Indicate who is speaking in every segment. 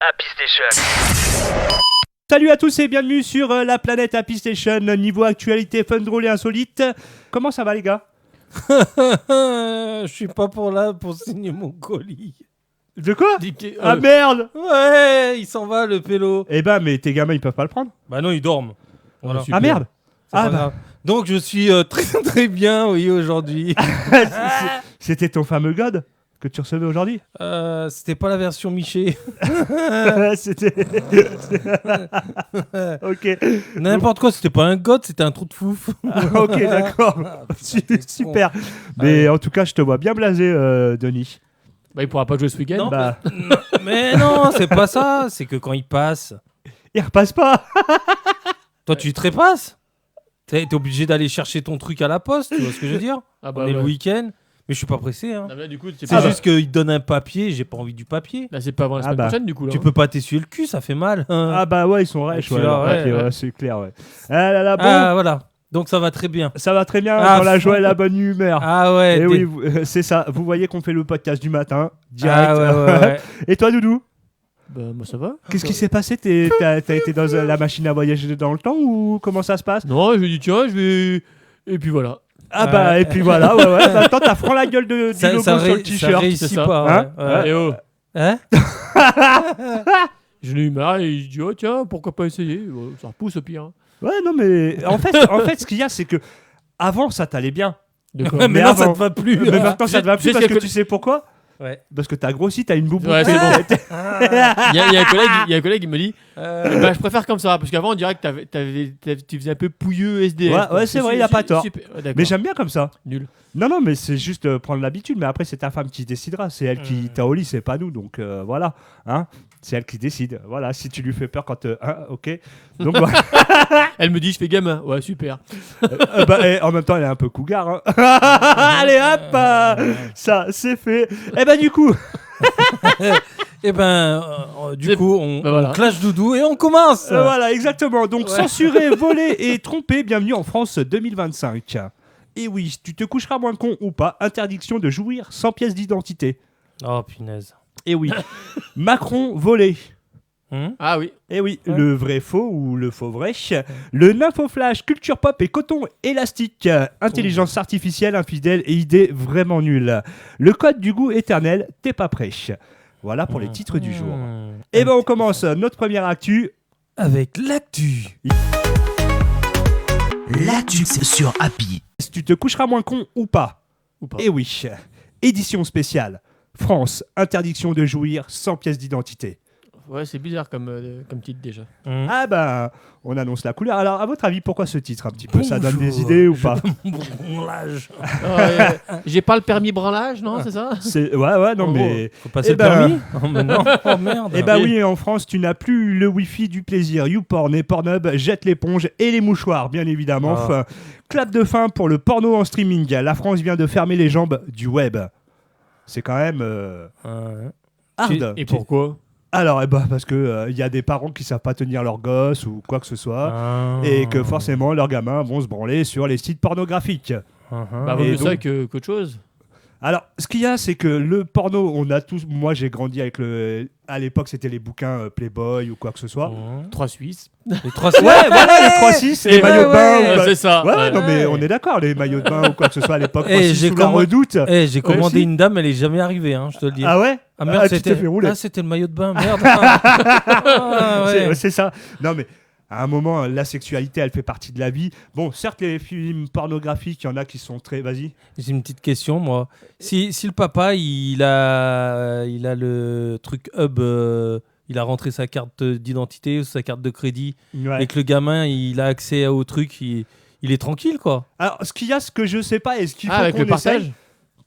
Speaker 1: Happy Station.
Speaker 2: Salut à tous et bienvenue sur la planète Happy Station, niveau actualité fun, drôle et insolite. Comment ça va les gars?
Speaker 3: Je suis pas pour signer mon colis.
Speaker 2: De quoi? Ah merde!
Speaker 3: Ouais, il s'en va le pélo.
Speaker 2: Eh ben mais tes gamins ils peuvent pas le prendre?
Speaker 3: Bah non, ils dorment. Voilà.
Speaker 2: Ah merde!
Speaker 3: Ah bah. Donc je suis très très bien, oui, aujourd'hui.
Speaker 2: C'était ton fameux god que tu recevais aujourd'hui?
Speaker 3: C'était pas la version Miché.
Speaker 2: C'était... Ok.
Speaker 3: N'importe quoi, c'était pas un god, c'était un trou de fouf.
Speaker 2: Ok, d'accord. Super. Mais en tout cas, je te vois bien blasé, Denis.
Speaker 4: Bah, il pourra pas jouer ce week-end.
Speaker 3: Non,
Speaker 2: Bah,
Speaker 3: mais non, c'est pas ça. C'est que quand il passe,
Speaker 2: il repasse pas.
Speaker 3: toi tu trépasses. T'es obligé d'aller chercher ton truc à la poste, tu vois ce que je veux dire?
Speaker 4: Ah bah
Speaker 3: On est le
Speaker 4: ouais.
Speaker 3: week-end, mais je suis pas pressé. Hein.
Speaker 4: Ah bah, du coup,
Speaker 3: C'est juste qu'il te donne un papier, j'ai pas envie du papier.
Speaker 4: Là, c'est pas avant la semaine
Speaker 2: bah.
Speaker 4: prochaine, du coup. Là,
Speaker 3: Tu peux pas t'essuyer le cul, ça fait mal.
Speaker 2: Ah bah ouais, ils sont rêches.
Speaker 3: Et puis là,
Speaker 2: ouais,
Speaker 3: ouais.
Speaker 2: c'est clair, ouais. Ah là là, bon.
Speaker 3: Ah voilà, donc ça va très bien.
Speaker 2: Ça va très bien
Speaker 3: Ah,
Speaker 2: dans la joie et la bonne humeur.
Speaker 3: Ah ouais,
Speaker 2: Et oui, c'est ça. Vous voyez qu'on fait le podcast du matin, direct.
Speaker 3: Ah ouais.
Speaker 2: Et toi, Doudou,
Speaker 4: bah, moi, ça va.
Speaker 2: qu'est-ce qui s'est passé? T'as été dans la machine à voyager dans le temps ou comment ça se passe?
Speaker 4: Non, je lui ai dit, tiens, je vais. Et puis voilà.
Speaker 2: Ah bah,
Speaker 3: Ouais.
Speaker 2: et puis voilà, ouais. Attends, t'as franc la gueule du logo sur le
Speaker 3: ça
Speaker 2: t-shirt.
Speaker 3: réussit
Speaker 4: c'est ça.
Speaker 3: pas.
Speaker 2: Hein
Speaker 3: ouais.
Speaker 4: Eh oh.
Speaker 3: Hein
Speaker 4: Je l'ai eu marre et je dis, oh, tiens, pourquoi pas essayer. Bon, ça repousse au pire.
Speaker 2: Ouais, non, mais en fait, ce qu'il y a, c'est que avant, ça t'allait bien.
Speaker 4: De quoi
Speaker 3: Mais
Speaker 2: Mais
Speaker 3: non, ça
Speaker 2: avant-
Speaker 3: te va plus.
Speaker 2: Mais maintenant, ça te va plus
Speaker 4: sais
Speaker 2: parce
Speaker 4: ce
Speaker 2: que
Speaker 4: que-
Speaker 2: tu sais pourquoi?
Speaker 3: Ouais.
Speaker 2: Parce que t'as grossi, t'as une boubou.
Speaker 4: Ouais, c'est bon.
Speaker 3: Ah.
Speaker 4: Il y a un collègue qui me dit, bah, je préfère comme ça. Parce qu'avant, on dirait que tu faisais un peu pouilleux SDF.
Speaker 2: Ouais,
Speaker 4: quoi.
Speaker 2: c'est vrai, il a pas tort.
Speaker 4: Super. Ouais, d'accord.
Speaker 2: Mais j'aime bien comme ça.
Speaker 4: Nul.
Speaker 2: Non, mais c'est juste prendre l'habitude. Mais après, c'est ta femme qui décidera. C'est elle qui t'a au lit, c'est pas nous. Donc voilà. Hein, c'est elle qui décide. Voilà, si tu lui fais peur quand. Hein, ok. Donc voilà.
Speaker 4: Elle me dit, je fais gamin. Ouais, super.
Speaker 2: Et en même temps, elle est un peu cougar. Hein. Allez hop ça, c'est fait. Et bah, du coup.
Speaker 3: Et ben, du coup, on
Speaker 4: voilà.
Speaker 3: clash Doudou et on commence.
Speaker 2: Voilà, exactement. Donc, censuré, volé et trompé, bienvenue en France 2025. Et oui, tu te coucheras moins con ou pas, interdiction de jouir sans pièce d'identité.
Speaker 3: Oh punaise.
Speaker 2: Et oui, Macron volé.
Speaker 4: Ah oui.
Speaker 2: Et oui,
Speaker 3: Ouais.
Speaker 2: le vrai faux ou le faux vrai. Le nymphoflash, culture pop et coton élastique. Intelligence artificielle, infidèle et idée vraiment nulle. Le code du goût éternel, t'es pas prêt. Voilà pour les titres du jour. Et ben on commence notre première actu.
Speaker 3: Avec l'actu.
Speaker 1: L'actu sur Happy.
Speaker 2: Si tu te coucheras moins con ou pas.
Speaker 4: Ou pas.
Speaker 2: Et oui, édition spéciale. France, interdiction de jouir sans pièce d'identité.
Speaker 4: Ouais, c'est bizarre comme titre déjà.
Speaker 2: Ah bah, on annonce la couleur. Alors, à votre avis, pourquoi ce titre un petit peu? Ça donne des idées ou pas?
Speaker 3: Branlage.
Speaker 4: J'ai pas le permis branlage, non, c'est ça?
Speaker 2: Ouais, non
Speaker 3: Oh,
Speaker 2: mais...
Speaker 3: Faut passer
Speaker 2: Eh
Speaker 3: le
Speaker 2: ben-
Speaker 3: permis. Oh, mais non. Oh merde.
Speaker 2: Eh bah oui, en France, tu n'as plus le Wi-Fi du plaisir. YouPorn et Pornhub jettent l'éponge et les mouchoirs, bien évidemment.
Speaker 3: Ah.
Speaker 2: Enfin, clap de fin pour le porno en streaming. La France vient de fermer les jambes du web. C'est quand même hard.
Speaker 4: Et pourquoi?
Speaker 2: Alors, eh ben, parce que y a des parents qui savent pas tenir leur gosse ou quoi que ce soit. Et que forcément, leurs gamins vont se branler sur les sites pornographiques.
Speaker 4: Bah, vaut
Speaker 2: Et
Speaker 4: mieux ça
Speaker 2: donc-
Speaker 4: qu'autre chose.
Speaker 2: Alors, ce qu'il y a, c'est que le porno, on a tous... Moi, j'ai grandi avec le... À l'époque, c'était les bouquins Playboy ou quoi que ce soit.
Speaker 4: 3 Suisses.
Speaker 3: Les 3
Speaker 2: Ouais, voilà, les 3-6, les
Speaker 4: Et-
Speaker 2: maillots de bain.
Speaker 3: ouais,
Speaker 2: ou quoi.
Speaker 4: c'est ça.
Speaker 2: Ouais,
Speaker 4: ouais.
Speaker 2: non, mais on est d'accord, les maillots de bain ou quoi que ce soit à l'époque.
Speaker 3: Eh,
Speaker 2: 3-6
Speaker 3: j'ai
Speaker 2: sous la
Speaker 3: commandé-
Speaker 2: redoute.
Speaker 3: J'ai commandé
Speaker 2: si.
Speaker 3: une dame, elle est jamais arrivée, hein, je te le dis.
Speaker 2: Ah ouais?
Speaker 3: Ah merde,
Speaker 2: tu t'es fait rouler.
Speaker 3: c'était le maillot de bain, merde. Ah, ouais.
Speaker 2: C'est ça. Non, mais à un moment, la sexualité, elle fait partie de la vie. Bon, certes, les films pornographiques, il y en a qui sont très... Vas-y.
Speaker 3: J'ai une petite question, moi. Si le papa, il a le truc hub, il a rentré sa carte d'identité ou sa carte de crédit,
Speaker 2: Ouais.
Speaker 3: et que le gamin, il a accès au truc, il est tranquille, quoi.
Speaker 2: Alors, ce qu'il y a, ce que je sais pas, et ce qu'il faut
Speaker 4: avec
Speaker 2: qu'on
Speaker 4: le partage.
Speaker 2: essaye...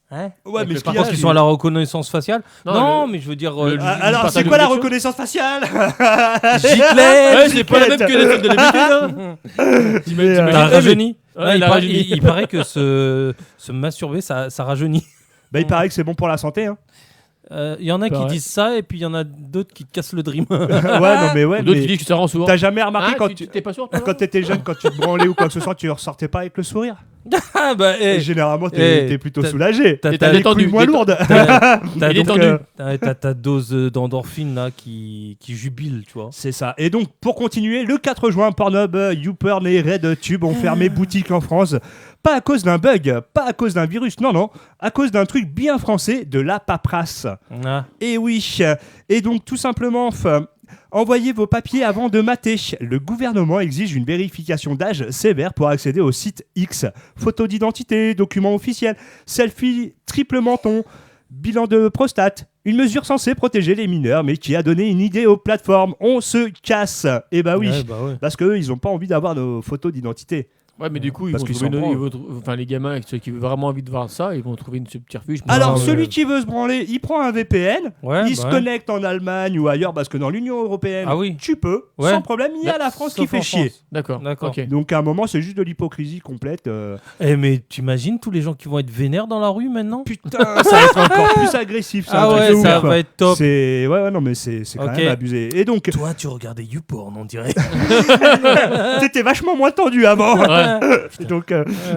Speaker 3: Hein
Speaker 2: Ouais,
Speaker 4: Avec
Speaker 2: mais
Speaker 4: le
Speaker 2: ce qu'il y
Speaker 3: Je
Speaker 2: a...
Speaker 3: pense qu'ils sont à la reconnaissance faciale. Non, mais je veux dire...
Speaker 4: le-
Speaker 2: Alors,
Speaker 4: partage
Speaker 2: c'est
Speaker 4: de
Speaker 2: quoi la
Speaker 4: connexion
Speaker 2: reconnaissance faciale?
Speaker 3: Giclette.
Speaker 4: Ouais, c'est pas la même que les trucs de l'habitude, hein. T'imagines-
Speaker 3: T'as
Speaker 2: Eh,
Speaker 3: rajeuni.
Speaker 4: Ouais,
Speaker 3: Ouais,
Speaker 4: il a rajeuni.
Speaker 3: il paraît que se masturber, ça rajeunit.
Speaker 2: Bah, il paraît que c'est bon pour la santé. Hein.
Speaker 3: Il y en a qui
Speaker 4: Pareil.
Speaker 3: disent ça, et puis il y en a d'autres qui te cassent le dream.
Speaker 2: Ouais, non, mais ouais.
Speaker 4: Ou d'autres
Speaker 2: mais
Speaker 4: qui disent que ça rend sourd.
Speaker 2: T'as jamais remarqué
Speaker 4: Ah,
Speaker 2: quand
Speaker 4: tu t'es pas sûr, toi,
Speaker 2: quand t'étais jeune, quand tu te branlais ou quoi que ce soit, tu ressortais pas avec le sourire?
Speaker 3: Ah bah,
Speaker 2: Et généralement, t'es plutôt soulagé.
Speaker 3: t'as-
Speaker 2: T'as les couilles moins lourdes.
Speaker 3: T'as
Speaker 4: Il est
Speaker 3: donc,
Speaker 4: tendu.
Speaker 3: t'as ta dose d'endorphine là qui jubile, tu vois.
Speaker 2: C'est ça. Et donc, pour continuer, le 4 juin, Pornhub, YouPorn et RedTube ont fermé boutique en France. Pas à cause d'un bug, pas à cause d'un virus, non, à cause d'un truc bien français, de la paperasse.
Speaker 3: Ah.
Speaker 2: Et oui. Et donc, tout simplement, envoyez vos papiers avant de mater. Le gouvernement exige une vérification d'âge sévère pour accéder au site X. Photo d'identité, documents officiels, selfie triple menton, bilan de prostate. Une mesure censée protéger les mineurs, mais qui a donné une idée aux plateformes. On se casse. Eh bah oui.
Speaker 3: Ouais, bah ouais.
Speaker 2: Parce qu'eux, ils n'ont pas envie d'avoir nos photos d'identité.
Speaker 4: Ouais, mais du coup,
Speaker 2: Parce qu'ils s'en branlent.
Speaker 4: enfin, les gamins, ceux qui veulent vraiment envie de voir ça, ils vont trouver une subterfuge.
Speaker 2: Alors,
Speaker 3: ouais.
Speaker 2: celui qui veut se branler, il prend un VPN,
Speaker 3: Ouais,
Speaker 2: il
Speaker 3: bah
Speaker 2: se
Speaker 3: ouais.
Speaker 2: connecte en Allemagne ou ailleurs, parce que dans l'Union Européenne,
Speaker 3: Ah oui.
Speaker 2: tu peux,
Speaker 3: Ouais.
Speaker 2: sans problème. Il y a la France qui
Speaker 3: Sauf
Speaker 2: fait
Speaker 3: en
Speaker 2: chier.
Speaker 3: France.
Speaker 4: D'accord.
Speaker 3: D'accord.
Speaker 4: Ok.
Speaker 2: Donc, à un moment, c'est juste de l'hypocrisie complète.
Speaker 3: Mais t'imagines tous les gens qui vont être vénères dans la rue maintenant?
Speaker 2: Putain, ça va être encore plus agressif. C'est un
Speaker 3: Ah
Speaker 2: truc
Speaker 3: ouais,
Speaker 2: de ouf,
Speaker 3: ça
Speaker 2: quoi.
Speaker 3: va être top.
Speaker 2: Ouais, non, mais c'est quand
Speaker 3: Ok.
Speaker 2: même abusé. Et donc,
Speaker 3: Toi, tu regardais YouPorn, on dirait.
Speaker 2: t'étais vachement moins tendu avant. Et donc,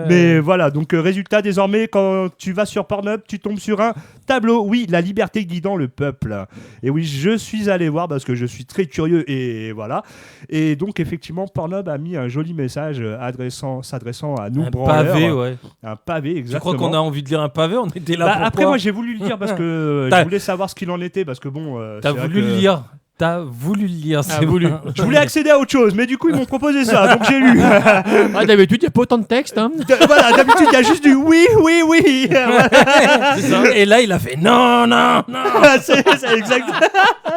Speaker 2: mais voilà, donc résultat, désormais, quand tu vas sur Pornhub, tu tombes sur un tableau. Oui, la liberté guidant le peuple. Et oui, je suis allé voir parce que je suis très curieux et voilà. Et donc, effectivement, Pornhub a mis un joli message s'adressant à nous,
Speaker 3: Un
Speaker 2: branleurs.
Speaker 3: pavé, ouais.
Speaker 2: Un pavé,
Speaker 3: Tu
Speaker 2: exactement.
Speaker 3: crois qu'on a envie de lire un pavé? On était là
Speaker 2: Bah,
Speaker 3: pour
Speaker 2: après,
Speaker 3: quoi?
Speaker 2: moi, j'ai voulu le lire parce que
Speaker 3: T'as-
Speaker 2: je voulais savoir ce qu'il en était parce que bon.
Speaker 3: T'as
Speaker 2: c'est vrai
Speaker 3: voulu
Speaker 2: que
Speaker 3: le lire. T'as voulu le lire, c'est
Speaker 4: voulu.
Speaker 3: vrai.
Speaker 2: Je voulais accéder à autre chose, mais du coup, ils m'ont proposé ça, donc j'ai lu.
Speaker 4: Ah, d'habitude, il n'y a pas autant de texte. Hein.
Speaker 2: Voilà, d'habitude, il y a juste du oui, oui, oui. Voilà.
Speaker 3: C'est ça. Et là, il a fait non, non, non.
Speaker 2: c'est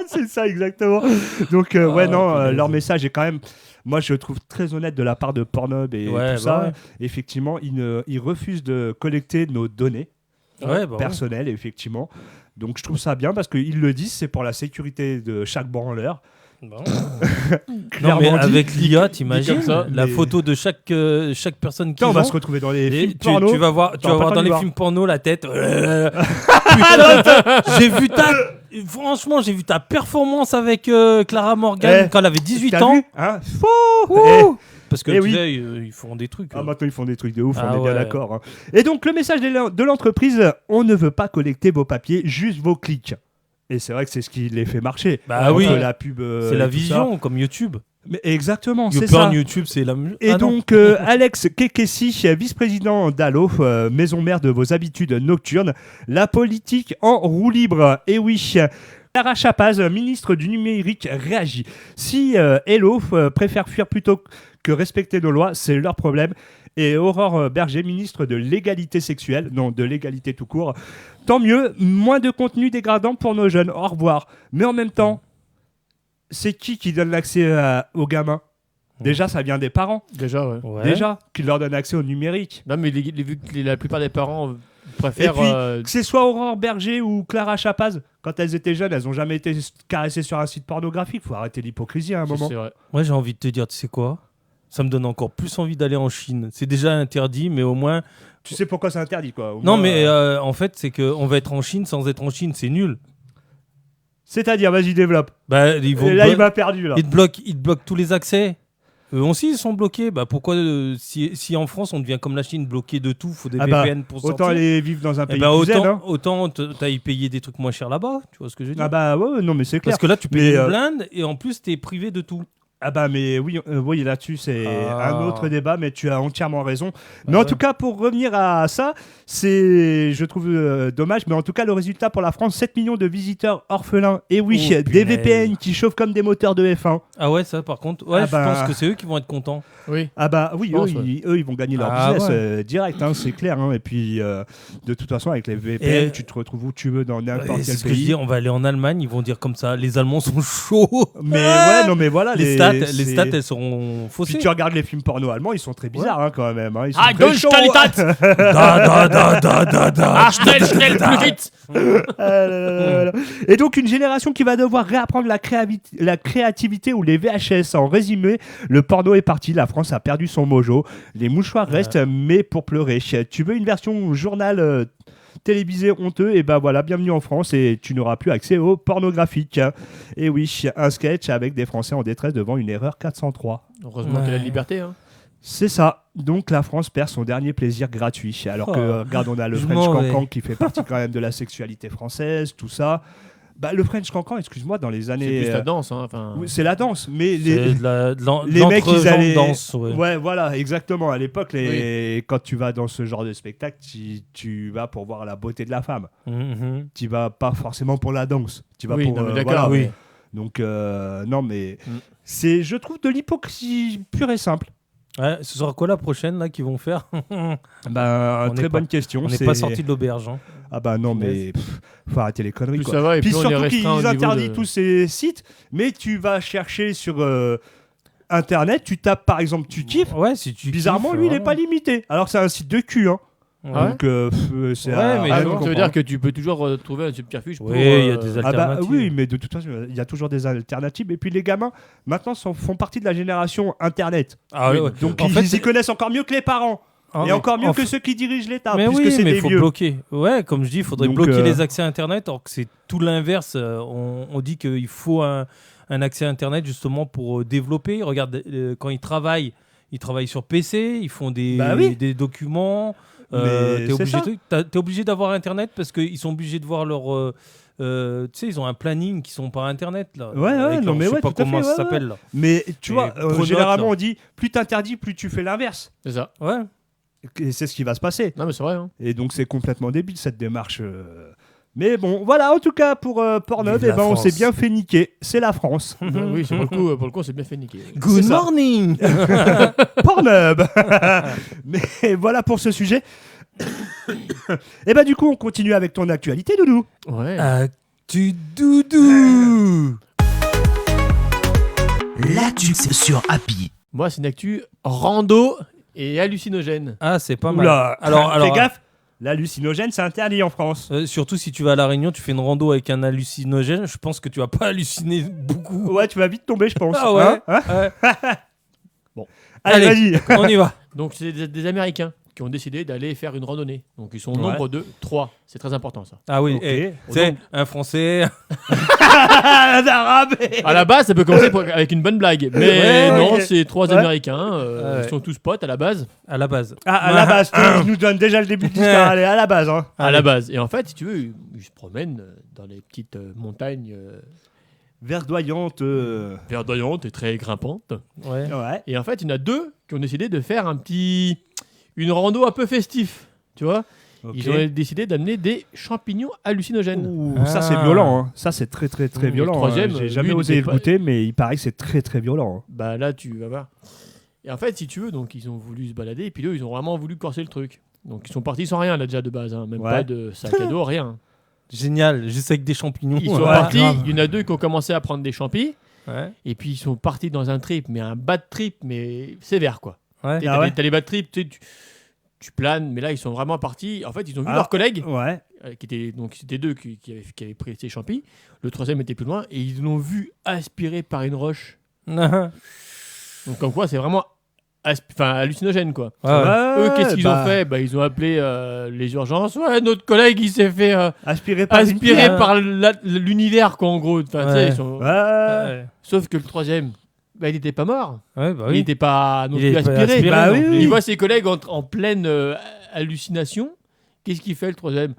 Speaker 2: c'est ça exactement. Donc ouais non, leur message est quand même, moi je trouve très honnête de la part de Pornhub et
Speaker 3: Ouais,
Speaker 2: tout
Speaker 3: bah
Speaker 2: ça.
Speaker 3: ouais.
Speaker 2: Effectivement, ils refusent de collecter nos données
Speaker 3: Ouais, bah ouais.
Speaker 2: personnelles, effectivement. Donc je trouve ça bien parce qu'ils le disent, c'est pour la sécurité de chaque branleur.
Speaker 3: Bon.
Speaker 2: Clairement
Speaker 3: Non, mais
Speaker 2: dit.
Speaker 3: avec l'IA,
Speaker 4: comme
Speaker 3: t'imagines
Speaker 4: ça,
Speaker 3: la
Speaker 2: mais-
Speaker 3: photo de chaque personne qui
Speaker 2: Putain, on va
Speaker 3: vend.
Speaker 2: se retrouver dans les
Speaker 3: Et
Speaker 2: films
Speaker 3: tu,
Speaker 2: porno.
Speaker 3: tu vas voir,
Speaker 2: T'auras pas le temps
Speaker 3: dans
Speaker 2: d'y
Speaker 3: les
Speaker 2: voir.
Speaker 3: films porno la tête. Putain, j'ai vu franchement, j'ai vu ta performance avec Clara Morgan
Speaker 2: Eh,
Speaker 3: quand elle avait 18
Speaker 2: T'as
Speaker 3: ans.
Speaker 2: vu hein Faux.
Speaker 3: Ouh. Parce que
Speaker 2: Eh
Speaker 3: tu
Speaker 2: oui.
Speaker 3: sais, ils font des trucs.
Speaker 2: Ah, maintenant ils font des trucs de ouf,
Speaker 3: Ah
Speaker 2: on est bien
Speaker 3: ouais.
Speaker 2: d'accord. Hein. Et donc le message de l'entreprise, on ne veut pas collecter vos papiers, juste vos clics. Et c'est vrai que c'est ce qui les fait marcher.
Speaker 3: Bah
Speaker 2: Entre
Speaker 3: oui.
Speaker 2: la pub.
Speaker 3: C'est la
Speaker 2: et tout
Speaker 3: vision, comme YouTube.
Speaker 2: ça. Mais exactement, c'est
Speaker 3: YouPorn,
Speaker 2: ça.
Speaker 3: YouTube, c'est la même.
Speaker 2: Et
Speaker 3: Ah non.
Speaker 2: donc, Alex Kekessi, vice-président d'Allo, maison mère de vos habitudes nocturnes, la politique en roue libre. Et oui, Clara Chapaz, ministre du numérique, réagit. Si Hello préfère fuir plutôt que respecter nos lois, c'est leur problème. Et Aurore Berger, ministre de l'égalité sexuelle, non, de l'égalité tout court. Tant mieux, moins de contenu dégradant pour nos jeunes. Au revoir. Mais en même temps, c'est qui donne l'accès aux gamins ? Déjà, ça vient des parents.
Speaker 4: Déjà, ouais.
Speaker 3: Ouais.
Speaker 2: Déjà, qui leur donnent accès au numérique.
Speaker 4: Non, mais vu que la plupart des parents préfèrent.
Speaker 2: Et puis, que ce soit Aurore Berger ou Clara Chapaz, quand elles étaient jeunes, elles n'ont jamais été caressées sur un site pornographique. Faut arrêter l'hypocrisie à un moment.
Speaker 4: c'est vrai.
Speaker 3: Moi, j'ai envie de te dire, tu sais quoi? Ça me donne encore plus envie d'aller en Chine. C'est déjà interdit, mais au moins.
Speaker 2: Tu sais pourquoi c'est interdit, quoi. Au
Speaker 3: Non,
Speaker 2: moins,
Speaker 3: mais en fait, c'est qu'on va être en Chine sans être en Chine, c'est nul.
Speaker 2: C'est-à-dire, vas-y, développe.
Speaker 3: Bah, ils vont
Speaker 2: Et là, il m'a perdu, là.
Speaker 3: ils te bloquent tous les accès. Eux aussi, ils sont bloqués. Bah, pourquoi, si en France, on devient comme la Chine, bloqué de tout, faut des
Speaker 2: Ah bah,
Speaker 3: VPN pour sortir.
Speaker 2: Autant aller vivre dans un
Speaker 3: Eh
Speaker 2: pays
Speaker 3: ben,
Speaker 2: plus zen, hein.
Speaker 3: autant t'ailles payer des trucs moins chers là-bas, tu vois ce que je veux dire?
Speaker 2: Ah bah ouais, non mais c'est clair.
Speaker 3: Parce que là, tu payes
Speaker 2: Mais,
Speaker 3: une blinde et en plus, t'es privé de tout.
Speaker 2: Ah bah mais oui, oui là-dessus c'est
Speaker 3: Ah.
Speaker 2: un autre débat, mais tu as entièrement raison. Mais en
Speaker 3: ouais.
Speaker 2: tout cas, pour revenir à ça, c'est, je trouve dommage, mais en tout cas le résultat pour la France, 7 millions de visiteurs orphelins. Et oui,
Speaker 3: Oh,
Speaker 2: des
Speaker 3: punaise.
Speaker 2: VPN qui chauffent comme des moteurs de F1.
Speaker 3: Ah ouais, ça par contre, ouais,
Speaker 2: Ah
Speaker 3: je
Speaker 2: bah.
Speaker 3: pense que c'est eux qui vont être contents.
Speaker 4: Oui.
Speaker 2: Ah bah oui,
Speaker 4: Je pense,
Speaker 2: eux, ils vont gagner leur
Speaker 3: Ah
Speaker 2: business
Speaker 3: ouais.
Speaker 2: direct, hein, c'est clair. Hein. Et puis de toute façon, avec les VPN,
Speaker 3: Et-
Speaker 2: tu te retrouves où tu veux dans n'importe
Speaker 3: Et
Speaker 2: quel
Speaker 3: c'est ce que je
Speaker 2: pays.
Speaker 3: dis, on va aller en Allemagne, ils vont dire comme ça, les Allemands sont chauds.
Speaker 2: Mais
Speaker 3: Ah
Speaker 2: ouais, non mais voilà,
Speaker 3: les stats, elles seront
Speaker 2: Puis
Speaker 3: faussées.
Speaker 2: tu regardes les films porno allemands, ils sont très bizarres hein, quand même. Hein. Ils sont
Speaker 4: Ah,
Speaker 2: très
Speaker 4: Deutsch
Speaker 2: chauds,
Speaker 4: Qualität.
Speaker 3: Da.
Speaker 4: Ah, schnell, plus vite.
Speaker 2: Ah là là là là. Et donc une génération qui va devoir réapprendre la créativité ou les VHS. En résumé, le porno est parti, la France a perdu son mojo, les mouchoirs restent mais pour pleurer. Tu veux une version journal télévisé honteux, et ben voilà, bienvenue en France et tu n'auras plus accès au pornographique. Et oui, un sketch avec des Français en détresse devant une erreur 403.
Speaker 4: Heureusement qu'il y a la liberté. Hein.
Speaker 2: C'est ça. Donc la France perd son dernier plaisir gratuit. Alors que, regarde, on a le
Speaker 3: Je
Speaker 2: French
Speaker 3: m'en vais.
Speaker 2: Cancan qui fait partie quand même de la sexualité française, tout ça. Bah, le French Cancan, excuse-moi, dans les
Speaker 4: C'est
Speaker 2: années...
Speaker 4: plus la danse. Hein, enfin...
Speaker 2: oui, c'est la danse, mais
Speaker 3: C'est de
Speaker 2: les mecs, ils allaient...
Speaker 3: danse. Ouais.
Speaker 2: Ouais, voilà, exactement. À l'époque, quand tu vas dans ce genre de spectacle, tu vas pour voir la beauté de la femme.
Speaker 3: Mhm.
Speaker 2: Tu vas pas forcément pour la danse. Tu vas
Speaker 4: Oui,
Speaker 2: pour...
Speaker 4: non, mais d'accord.
Speaker 2: voilà.
Speaker 3: oui.
Speaker 2: Donc, non, mais
Speaker 4: Mm.
Speaker 2: c'est, je trouve, de l'hypocrisie pure et simple.
Speaker 3: Ouais, ce sera quoi la prochaine là qu'ils vont faire?
Speaker 2: Bah,
Speaker 3: On n'est
Speaker 2: très
Speaker 3: pas-
Speaker 2: bonne question.
Speaker 3: On n'est
Speaker 2: c'est...
Speaker 3: pas sorti de l'auberge. Hein.
Speaker 2: Ah bah non, mais faut arrêter les conneries,
Speaker 4: Plus
Speaker 2: quoi.
Speaker 4: ça va, et
Speaker 2: Puis
Speaker 4: plus on est
Speaker 2: surtout qu'ils
Speaker 4: restreint au niveau
Speaker 2: interdisent
Speaker 4: de-
Speaker 2: tous ces sites, mais tu vas chercher sur Internet, tu tapes par exemple tu kiffes,
Speaker 3: Ouais, si tu
Speaker 2: bizarrement
Speaker 3: kiffes,
Speaker 2: lui il est
Speaker 3: voilà.
Speaker 2: pas limité, alors que c'est un site de cul, hein.
Speaker 4: Ah ouais
Speaker 2: Donc c'est
Speaker 3: Ouais,
Speaker 2: à-
Speaker 3: mais
Speaker 2: à
Speaker 4: Ah,
Speaker 3: je
Speaker 4: donc ça veut
Speaker 2: comprendre.
Speaker 4: dire que tu peux toujours trouver un subterfuge pour...
Speaker 3: Oui, il y a des
Speaker 2: Ah bah
Speaker 3: alternatives.
Speaker 2: oui, mais de toute façon il y a toujours des alternatives, et puis les gamins maintenant font partie de la génération Internet,
Speaker 3: Ah ouais,
Speaker 4: Oui,
Speaker 3: ouais.
Speaker 2: donc
Speaker 3: En
Speaker 2: ils
Speaker 3: fait,
Speaker 2: y connaissent encore mieux que les parents,
Speaker 3: Ah,
Speaker 2: et
Speaker 3: mais
Speaker 2: encore mieux
Speaker 3: en
Speaker 2: que
Speaker 3: fait-
Speaker 2: ceux qui dirigent l'État,
Speaker 3: Mais
Speaker 2: puisque
Speaker 3: oui,
Speaker 2: c'est
Speaker 3: mais
Speaker 2: des
Speaker 3: il faut
Speaker 2: vieux.
Speaker 3: bloquer. Ouais, comme je dis, il faudrait
Speaker 2: Donc,
Speaker 3: bloquer les accès Internet, alors que c'est tout l'inverse. On dit qu'il faut un accès Internet justement pour développer. Regarde, quand ils travaillent sur PC, ils font
Speaker 2: Bah oui.
Speaker 3: des documents.
Speaker 2: Mais
Speaker 3: T'es obligé d'avoir Internet parce qu'ils sont obligés de voir leur... tu sais, ils ont un planning qui sont par Internet là.
Speaker 2: Ouais,
Speaker 3: Avec
Speaker 2: non,
Speaker 3: leur-
Speaker 2: mais
Speaker 3: je sais
Speaker 2: ouais,
Speaker 3: pas
Speaker 2: tout à
Speaker 3: comment
Speaker 2: fait,
Speaker 3: ça
Speaker 2: ouais,
Speaker 3: s'appelle là.
Speaker 2: Mais tu
Speaker 3: Et
Speaker 2: vois,
Speaker 3: Pronote,
Speaker 2: généralement
Speaker 3: là.
Speaker 2: on dit plus t'interdis, plus tu fais l'inverse.
Speaker 4: C'est ça.
Speaker 3: Ouais.
Speaker 2: Et c'est ce qui va se passer.
Speaker 4: Non, mais c'est vrai. Hein.
Speaker 2: Et donc c'est complètement débile cette démarche. Mais bon, voilà, en tout cas pour Pornhub,
Speaker 3: Vive la
Speaker 2: on
Speaker 3: France.
Speaker 2: s'est bien fait niquer. C'est la France.
Speaker 4: Oui, c'est pour le coup, on s'est bien fait niquer.
Speaker 3: Good
Speaker 2: ça.
Speaker 3: morning.
Speaker 2: Pornhub. Mais voilà pour ce sujet. Et bah du coup, on continue avec ton actualité, Doudou.
Speaker 4: Ouais.
Speaker 3: Tu doudou.
Speaker 1: L'actu sur Happy.
Speaker 4: Moi, c'est une actu rando et hallucinogène.
Speaker 3: Ah, c'est pas mal.
Speaker 2: Oula.
Speaker 3: Alors,
Speaker 2: Fais gaffe, l'hallucinogène c'est interdit en France.
Speaker 3: surtout si tu vas à La Réunion, tu fais une rando avec un hallucinogène, je pense que tu vas pas halluciner beaucoup.
Speaker 2: Ouais, tu vas vite tomber, je pense.
Speaker 3: Ah ouais.
Speaker 2: Hein
Speaker 3: Ouais.
Speaker 2: Allez,
Speaker 3: Allez.
Speaker 2: vas-y.
Speaker 3: On y va.
Speaker 4: Donc, c'est des Américains qui ont décidé d'aller faire une randonnée. Donc, ils sont au
Speaker 2: Ouais.
Speaker 4: nombre de 3. C'est très important, ça.
Speaker 3: Ah oui,
Speaker 2: Ok.
Speaker 3: tu sais, un Français.
Speaker 2: D'arabe.
Speaker 4: À la base, ça peut commencer avec une bonne blague. Mais
Speaker 3: Ouais,
Speaker 4: non,
Speaker 2: ok.
Speaker 4: c'est 3
Speaker 2: Ouais.
Speaker 4: Américains.
Speaker 3: Ouais.
Speaker 4: Ils sont tous potes à la base.
Speaker 3: À la base.
Speaker 2: Ah, à la base, tu nous donnes déjà le début de l'histoire. Allez, à la base. Hein.
Speaker 4: À la base. Et en fait, si tu veux, ils se promènent dans les petites montagnes
Speaker 2: Verdoyante.
Speaker 4: verdoyantes et très grimpantes.
Speaker 3: Ouais.
Speaker 2: Ouais.
Speaker 4: Et en fait, il y en a 2 qui ont décidé de faire une rando un peu festif. Tu vois,
Speaker 2: Ok.
Speaker 4: ils ont décidé d'amener des champignons hallucinogènes.
Speaker 2: Ouh,
Speaker 3: Ah.
Speaker 2: ça c'est violent, hein. Ça c'est très très très
Speaker 4: Le
Speaker 2: violent.
Speaker 4: troisième,
Speaker 2: J'ai
Speaker 4: lui,
Speaker 2: jamais
Speaker 4: il
Speaker 2: osé
Speaker 4: était
Speaker 2: le
Speaker 4: pas-
Speaker 2: goûter, mais il paraît que c'est très très violent. hein.
Speaker 4: Bah là, tu vas voir. Et en fait, si tu veux, donc ils ont voulu se balader et puis eux, ils ont vraiment voulu corser le truc. Donc ils sont partis sans rien là déjà de base, hein. Même
Speaker 2: Ouais.
Speaker 4: pas de sac à dos, rien.
Speaker 3: Génial, juste avec des champignons.
Speaker 4: Ils sont
Speaker 3: Ouais.
Speaker 4: partis,
Speaker 3: Grave.
Speaker 4: il y en a 2 qui ont commencé à prendre des champis
Speaker 3: Ouais.
Speaker 4: et puis ils sont partis dans un trip, mais un bad trip, mais sévère quoi.
Speaker 3: Ouais.
Speaker 4: Et
Speaker 2: Ah
Speaker 4: t'as
Speaker 2: ouais
Speaker 4: les- t'as les bad trips, tu planes, mais là ils sont vraiment partis. En fait, ils ont vu
Speaker 2: Ah.
Speaker 4: leurs collègues,
Speaker 2: Ouais.
Speaker 4: qui étaient donc c'était 2 qui avaient pris ces champis. Le troisième était plus loin et ils l'ont vu aspirer par une roche. Donc comme quoi, c'est vraiment hallucinogène quoi.
Speaker 3: Ouais, ouais.
Speaker 4: Eux, qu'est-ce qu'ils
Speaker 2: bah,
Speaker 4: ont fait? Ils ont appelé les urgences. Ouais, notre collègue, il s'est fait
Speaker 2: Aspiré par une
Speaker 4: aspirer
Speaker 2: pierre.
Speaker 4: par l'univers, quoi, en gros. Enfin, tu sais,
Speaker 3: Ouais.
Speaker 4: ils sont-
Speaker 2: Ouais.
Speaker 3: Ouais.
Speaker 4: Sauf que le troisième, il n'était pas mort.
Speaker 3: Ouais, bah
Speaker 4: Il
Speaker 3: oui.
Speaker 4: n'était pas non
Speaker 3: Il
Speaker 4: plus
Speaker 3: est pas
Speaker 4: aspiré.
Speaker 3: aspiré,
Speaker 2: Bah
Speaker 3: non
Speaker 2: oui,
Speaker 3: plus.
Speaker 2: oui.
Speaker 4: Il voit ses collègues en pleine hallucination. Qu'est-ce qu'il fait, le troisième?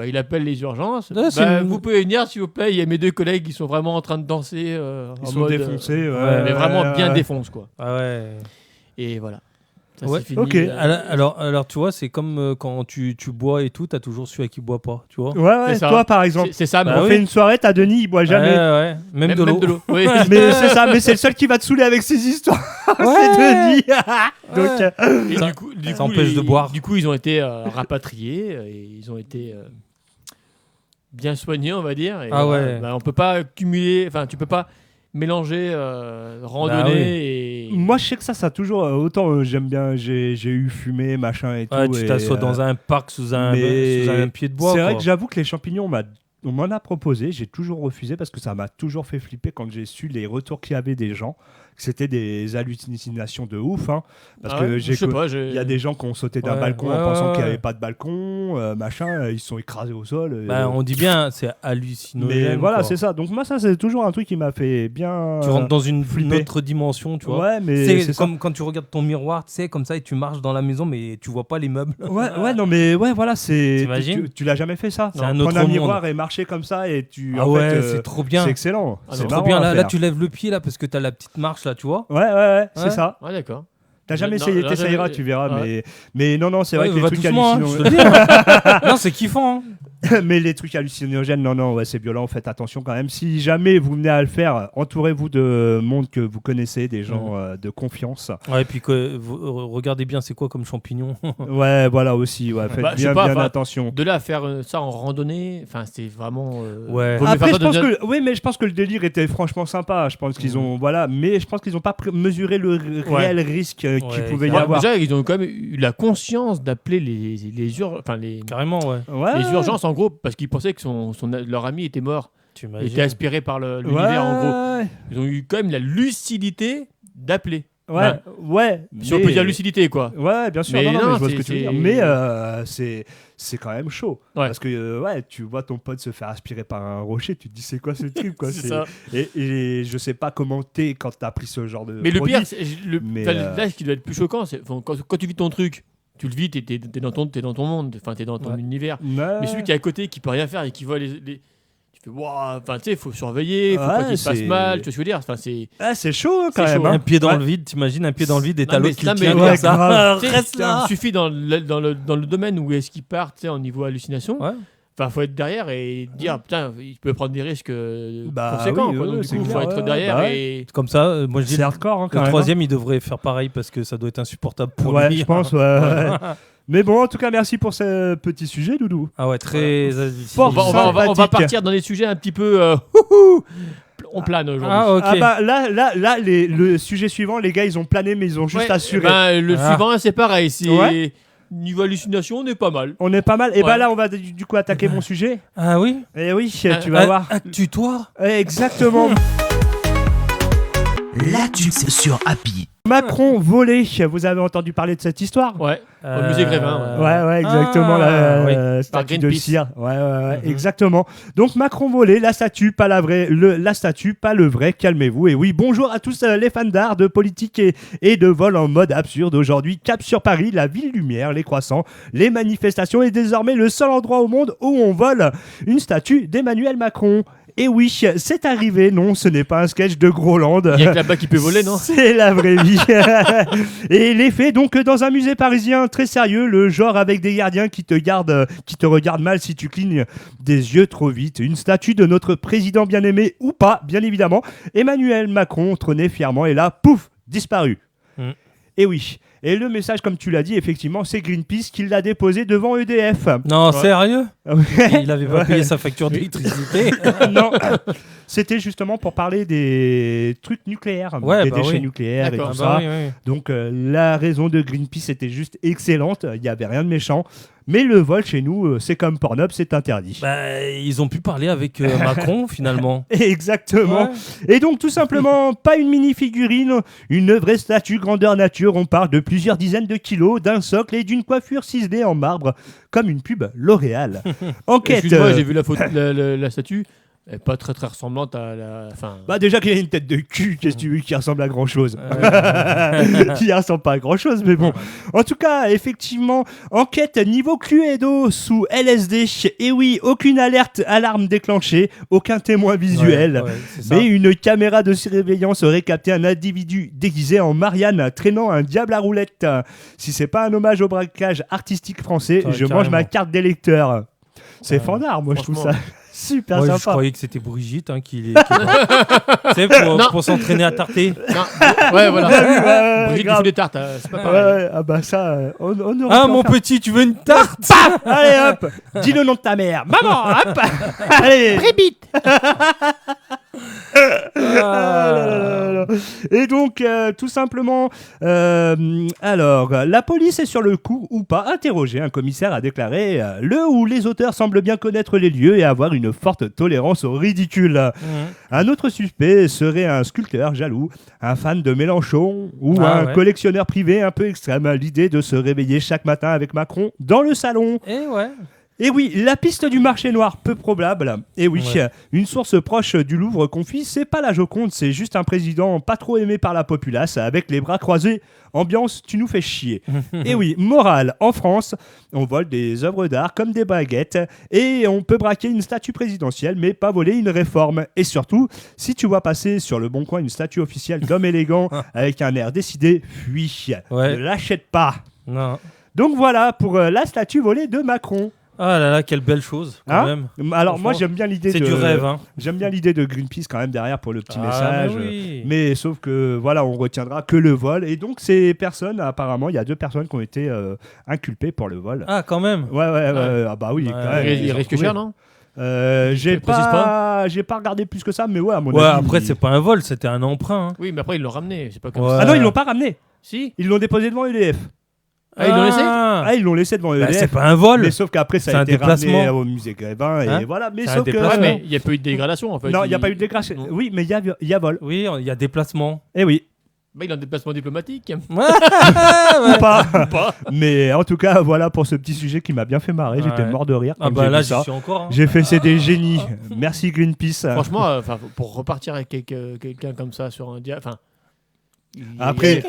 Speaker 4: Il appelle les urgences.
Speaker 3: Ah, c'est une-
Speaker 4: Vous pouvez venir, s'il vous plaît. Il y a mes 2 collègues qui sont vraiment en train de danser.
Speaker 2: Ils
Speaker 4: en
Speaker 2: sont
Speaker 4: mode,
Speaker 2: défoncés.
Speaker 3: ouais,
Speaker 4: mais vraiment bien
Speaker 2: ouais.
Speaker 4: défonce, quoi.
Speaker 3: Ah ouais.
Speaker 4: Et voilà. Ça,
Speaker 3: Ouais,
Speaker 4: c'est fini.
Speaker 2: ok.
Speaker 3: Alors, tu vois, c'est comme quand tu bois et tout, t'as toujours celui à qui boit pas, tu vois.
Speaker 2: Ouais, ouais.
Speaker 4: C'est ça.
Speaker 2: Toi par exemple,
Speaker 4: C'est ça, mais
Speaker 3: Bah
Speaker 2: on
Speaker 3: oui.
Speaker 2: fait une soirée, t'as Denis, il boit jamais.
Speaker 3: Ouais, ouais. Même de l'eau.
Speaker 4: Oui.
Speaker 2: Mais c'est ça, mais c'est le seul qui va te saouler avec ses histoires. c'est
Speaker 3: Ouais.
Speaker 2: Denis. Donc,
Speaker 3: Ouais.
Speaker 4: Et
Speaker 3: Ça- ça empêche de boire.
Speaker 4: Du coup, ils ont été rapatriés et ils ont été bien soignés, on va dire. Et
Speaker 3: Ah
Speaker 4: voilà,
Speaker 3: ouais.
Speaker 4: on peut pas cumuler, enfin, tu peux pas mélanger randonnée
Speaker 3: Bah oui.
Speaker 4: et.
Speaker 2: moi, je sais que ça a toujours autant j'aime bien. J'ai eu fumé, machin et tout.
Speaker 3: Ouais, tu
Speaker 2: et,
Speaker 3: t'assois dans un parc sous un
Speaker 2: mais
Speaker 3: pied de bois.
Speaker 2: C'est vrai
Speaker 3: quoi.
Speaker 2: que j'avoue que les champignons, on m'en a proposé, j'ai toujours refusé parce que ça m'a toujours fait flipper quand j'ai su les retours qu'il y avait des gens. C'était des hallucinations de ouf, hein, parce que il y a des gens qui ont sauté d'un balcon en pensant qu'il n'y avait pas de balcon, machin, ils sont écrasés au sol.
Speaker 3: On dit bien, c'est hallucinogène.
Speaker 2: Mais voilà,
Speaker 3: quoi.
Speaker 2: c'est ça. Donc moi, ça, c'est toujours un truc qui m'a fait bien.
Speaker 3: Tu rentres dans une
Speaker 2: flipper.
Speaker 3: autre dimension, tu vois.
Speaker 2: Ouais, mais
Speaker 3: c'est comme quand tu regardes ton miroir, tu sais, comme ça, et tu marches dans la maison, mais tu vois pas les meubles.
Speaker 2: Ouais, non, mais ouais, voilà, c'est.
Speaker 3: T'imagines ?
Speaker 2: Tu l'as jamais fait ça ?
Speaker 3: C'est un autre
Speaker 2: prendre un
Speaker 3: monde.
Speaker 2: miroir et marcher comme ça et tu.
Speaker 3: Ah
Speaker 2: en
Speaker 3: ouais,
Speaker 2: fait,
Speaker 3: c'est trop bien.
Speaker 2: C'est excellent.
Speaker 3: C'est trop bien. Là, tu lèves le pied là parce que t'as la petite marche là, tu vois.
Speaker 2: Ouais, c'est ça.
Speaker 4: Ouais, d'accord.
Speaker 2: T'as jamais essayé, t'essayeras, tu verras.
Speaker 4: Ouais.
Speaker 2: Mais non, c'est vrai que les trucs hallucinogènes.
Speaker 3: Non, c'est kiffant. Hein.
Speaker 2: Mais les trucs hallucinogènes, non, ouais, c'est violent. Faites attention quand même. Si jamais vous venez à le faire, entourez-vous de monde que vous connaissez, des gens de confiance.
Speaker 3: Ouais, et puis regardez bien, c'est quoi comme champignon.
Speaker 2: Ouais, voilà aussi. Ouais, faites bien attention.
Speaker 4: De là à faire ça en randonnée, enfin, c'est vraiment.
Speaker 3: Ouais.
Speaker 2: Après, je pense que le délire était franchement sympa. Je pense qu'ils ont, mais je pense qu'ils n'ont pas mesuré le réel risque qu'il pouvait y avoir.
Speaker 4: Déjà, ils ont quand même eu la conscience d'appeler les urgences en gros parce qu'ils pensaient que leur ami était mort, était aspiré par l'univers en gros. Ils ont eu quand même la lucidité d'appeler.
Speaker 2: Ouais.
Speaker 4: Si on peut dire lucidité, quoi.
Speaker 2: Ouais, bien sûr. Mais je vois ce que tu veux dire. Mais c'est quand même chaud.
Speaker 4: Ouais.
Speaker 2: Parce que tu vois ton pote se faire aspirer par un rocher, tu te dis c'est quoi ce truc, quoi.
Speaker 4: C'est ça.
Speaker 2: Et je sais pas comment t'es quand t'as pris ce genre de.
Speaker 4: Mais
Speaker 2: produit.
Speaker 4: le pire, là, ce qui doit être plus choquant, c'est quand tu vis ton truc. Tu le vis, t'es dans ton monde, enfin t'es dans ton univers. Mais celui qui est à côté, qui peut rien faire et qui voit les tu fais waouh, enfin tu sais, faut surveiller, faut pas qu'il se passe mal, tu vois ce que je veux dire. Enfin
Speaker 2: c'est chaud quand même.
Speaker 3: Un pied dans le vide, t'imagines un pied dans le vide et t'as l'autre qui tient
Speaker 2: comme
Speaker 3: ça. Reste là.
Speaker 4: Il suffit dans le domaine où est-ce qu'il part, tu sais, au niveau hallucination. Enfin, faut être derrière et dire putain, il peut prendre des risques conséquents. Donc, du coup, il faut être derrière. Et...
Speaker 3: Comme ça, moi je dis
Speaker 2: c'est hardcore.
Speaker 3: Le troisième, il devrait faire pareil parce que ça doit être insupportable pour lui.
Speaker 2: Ouais, je pense. Mais bon, en tout cas, merci pour ce petit sujet, Doudou.
Speaker 3: Ah ouais, très.
Speaker 4: On va partir dans des sujets un petit peu. On plane aujourd'hui.
Speaker 3: Ah, ok.
Speaker 2: Ah bah là, le sujet suivant, les gars, ils ont plané, mais ils ont juste assuré.
Speaker 4: Le suivant, c'est pareil. Niveau hallucination, on est pas mal.
Speaker 2: On est pas mal. Et bah là, on va du coup attaquer mon sujet.
Speaker 3: Ah oui.
Speaker 2: Et oui, tu vas voir.
Speaker 3: Tutoir.
Speaker 2: Exactement.
Speaker 1: L'actu sur Happy.
Speaker 2: Macron volé, vous avez entendu parler de cette histoire ?
Speaker 4: Ouais, au musée Grévin.
Speaker 2: Ouais, exactement. La statue de cire. Ouais, exactement. Donc Macron volé, la statue, pas la vraie, la statue, pas le vrai, calmez-vous. Et oui, bonjour à tous les fans d'art, de politique et de vol en mode absurde. Aujourd'hui, cap sur Paris, la ville lumière, les croissants, les manifestations et désormais le seul endroit au monde où on vole une statue d'Emmanuel Macron. Et oui, c'est arrivé, non, ce n'est pas un sketch de Groland.
Speaker 4: Il y a que là-bas qui peut voler, non ?
Speaker 2: C'est la vraie vie. Et les faits, donc, dans un musée parisien très sérieux, le genre avec des gardiens qui te regardent mal si tu clignes des yeux trop vite. Une statue de notre président bien-aimé, ou pas, bien évidemment. Emmanuel Macron trônait fièrement et là, pouf, disparu. Et oui. Et le message, comme tu l'as dit, effectivement, c'est Greenpeace qui l'a déposé devant EDF.
Speaker 3: Non, sérieux ? Il avait pas payé sa facture d'électricité.
Speaker 2: Non, c'était justement pour parler des trucs nucléaires, des déchets nucléaires et tout ça.
Speaker 3: Oui.
Speaker 2: Donc la raison de Greenpeace était juste excellente, il n'y avait rien de méchant. Mais le vol chez nous, c'est comme Pornhub, c'est interdit.
Speaker 3: Ils ont pu parler avec Macron finalement.
Speaker 2: Exactement. Ouais. Et donc tout simplement, pas une mini-figurine, une vraie statue grandeur nature. On parle de plusieurs dizaines de kilos, d'un socle et d'une coiffure ciselée en marbre, comme une pub L'Oréal. Enquête.
Speaker 4: Excuse-moi, j'ai vu la photo, la statue. Elle n'est pas très très ressemblante à la.
Speaker 2: Bah déjà qu'il y a une tête de cul, qu'est-ce que tu veux, qui ressemble à grand chose. Qui ressemble pas à grand chose, mais bon. En tout cas, effectivement, enquête niveau Cluedo sous LSD. Et oui, aucune alarme déclenchée, aucun témoin visuel. Mais une caméra de surveillance aurait capté un individu déguisé en Marianne traînant un diable à roulette. Si c'est pas un hommage au braquage artistique français, je mange ma carte d'électeur. C'est fandard, moi je trouve ça. Super sympa.
Speaker 3: Je croyais que c'était Brigitte qui c'est pour s'entraîner à tarter.
Speaker 4: Ouais, voilà. Brigitte qui fout des tartes, c'est pas pareil.
Speaker 2: Ah bah ça, on aurait
Speaker 3: mon petit, tu veux une tarte ?
Speaker 2: Allez hop, dis le nom de ta mère. Maman, hop. Allez.
Speaker 4: Brigitte.
Speaker 2: Et donc, tout simplement, alors, la police est sur le coup ou pas interrogé. Un commissaire a déclaré le ou les auteurs semblent bien connaître les lieux et avoir une forte tolérance au ridicule. Un autre suspect serait un sculpteur jaloux, un fan de Mélenchon ou un collectionneur privé un peu extrême. L'idée de se réveiller chaque matin avec Macron dans le salon. Et oui, la piste du marché noir, peu probable. Et oui, une source proche du Louvre confie, c'est pas la Joconde, c'est juste un président pas trop aimé par la populace, avec les bras croisés. Ambiance, tu nous fais chier. Et oui, morale, en France, on vole des œuvres d'art comme des baguettes, et on peut braquer une statue présidentielle, mais pas voler une réforme. Et surtout, si tu vois passer sur le bon coin une statue officielle d'homme élégant, avec un air décidé, fuis. Ne l'achète pas.
Speaker 3: Non.
Speaker 2: Donc voilà pour la statue volée de Macron.
Speaker 3: Ah là là, quelle belle chose, quand même.
Speaker 2: Alors moi j'aime bien l'idée
Speaker 3: c'est du rêve, hein.
Speaker 2: J'aime bien l'idée de Greenpeace quand même derrière pour le petit message. Mais sauf que voilà, on retiendra que le vol. Et donc ces personnes, apparemment, il y a 2 personnes qui ont été inculpées pour le vol.
Speaker 3: Ah quand même.
Speaker 2: Ouais. Ah bah oui, quand même.
Speaker 4: Il risque cher, non?
Speaker 2: J'ai pas regardé plus que ça, mais ouais, à mon avis.
Speaker 3: Après c'est pas un vol, c'était un emprunt. Hein.
Speaker 4: Oui, mais après ils l'ont ramené. C'est pas comme ça.
Speaker 2: Ah non, ils l'ont pas ramené.
Speaker 4: Si.
Speaker 2: Ils l'ont déposé devant EDF.
Speaker 4: Ah, ils l'ont laissé?
Speaker 2: Ah, ils l'ont laissé devant EDF.
Speaker 3: C'est pas un vol.
Speaker 2: Mais sauf qu'après, ça a été ramené au musée Grévin. Et voilà. Mais sauf que.
Speaker 4: Ouais, mais il n'y a pas eu de dégradation en fait.
Speaker 2: Non, il n'y a pas eu de dégradation. Oui, mais il y a vol.
Speaker 3: Oui, il y a déplacement.
Speaker 2: Eh oui.
Speaker 4: Bah, il a un déplacement diplomatique.
Speaker 2: Ou pas. Mais en tout cas, voilà pour ce petit sujet qui m'a bien fait marrer. J'étais mort de rire.
Speaker 3: Ah bah là, j'y suis encore. Hein.
Speaker 2: J'ai fait c'est des génies. Merci Greenpeace.
Speaker 4: Franchement, pour repartir avec quelqu'un comme ça sur un dia...
Speaker 2: Après,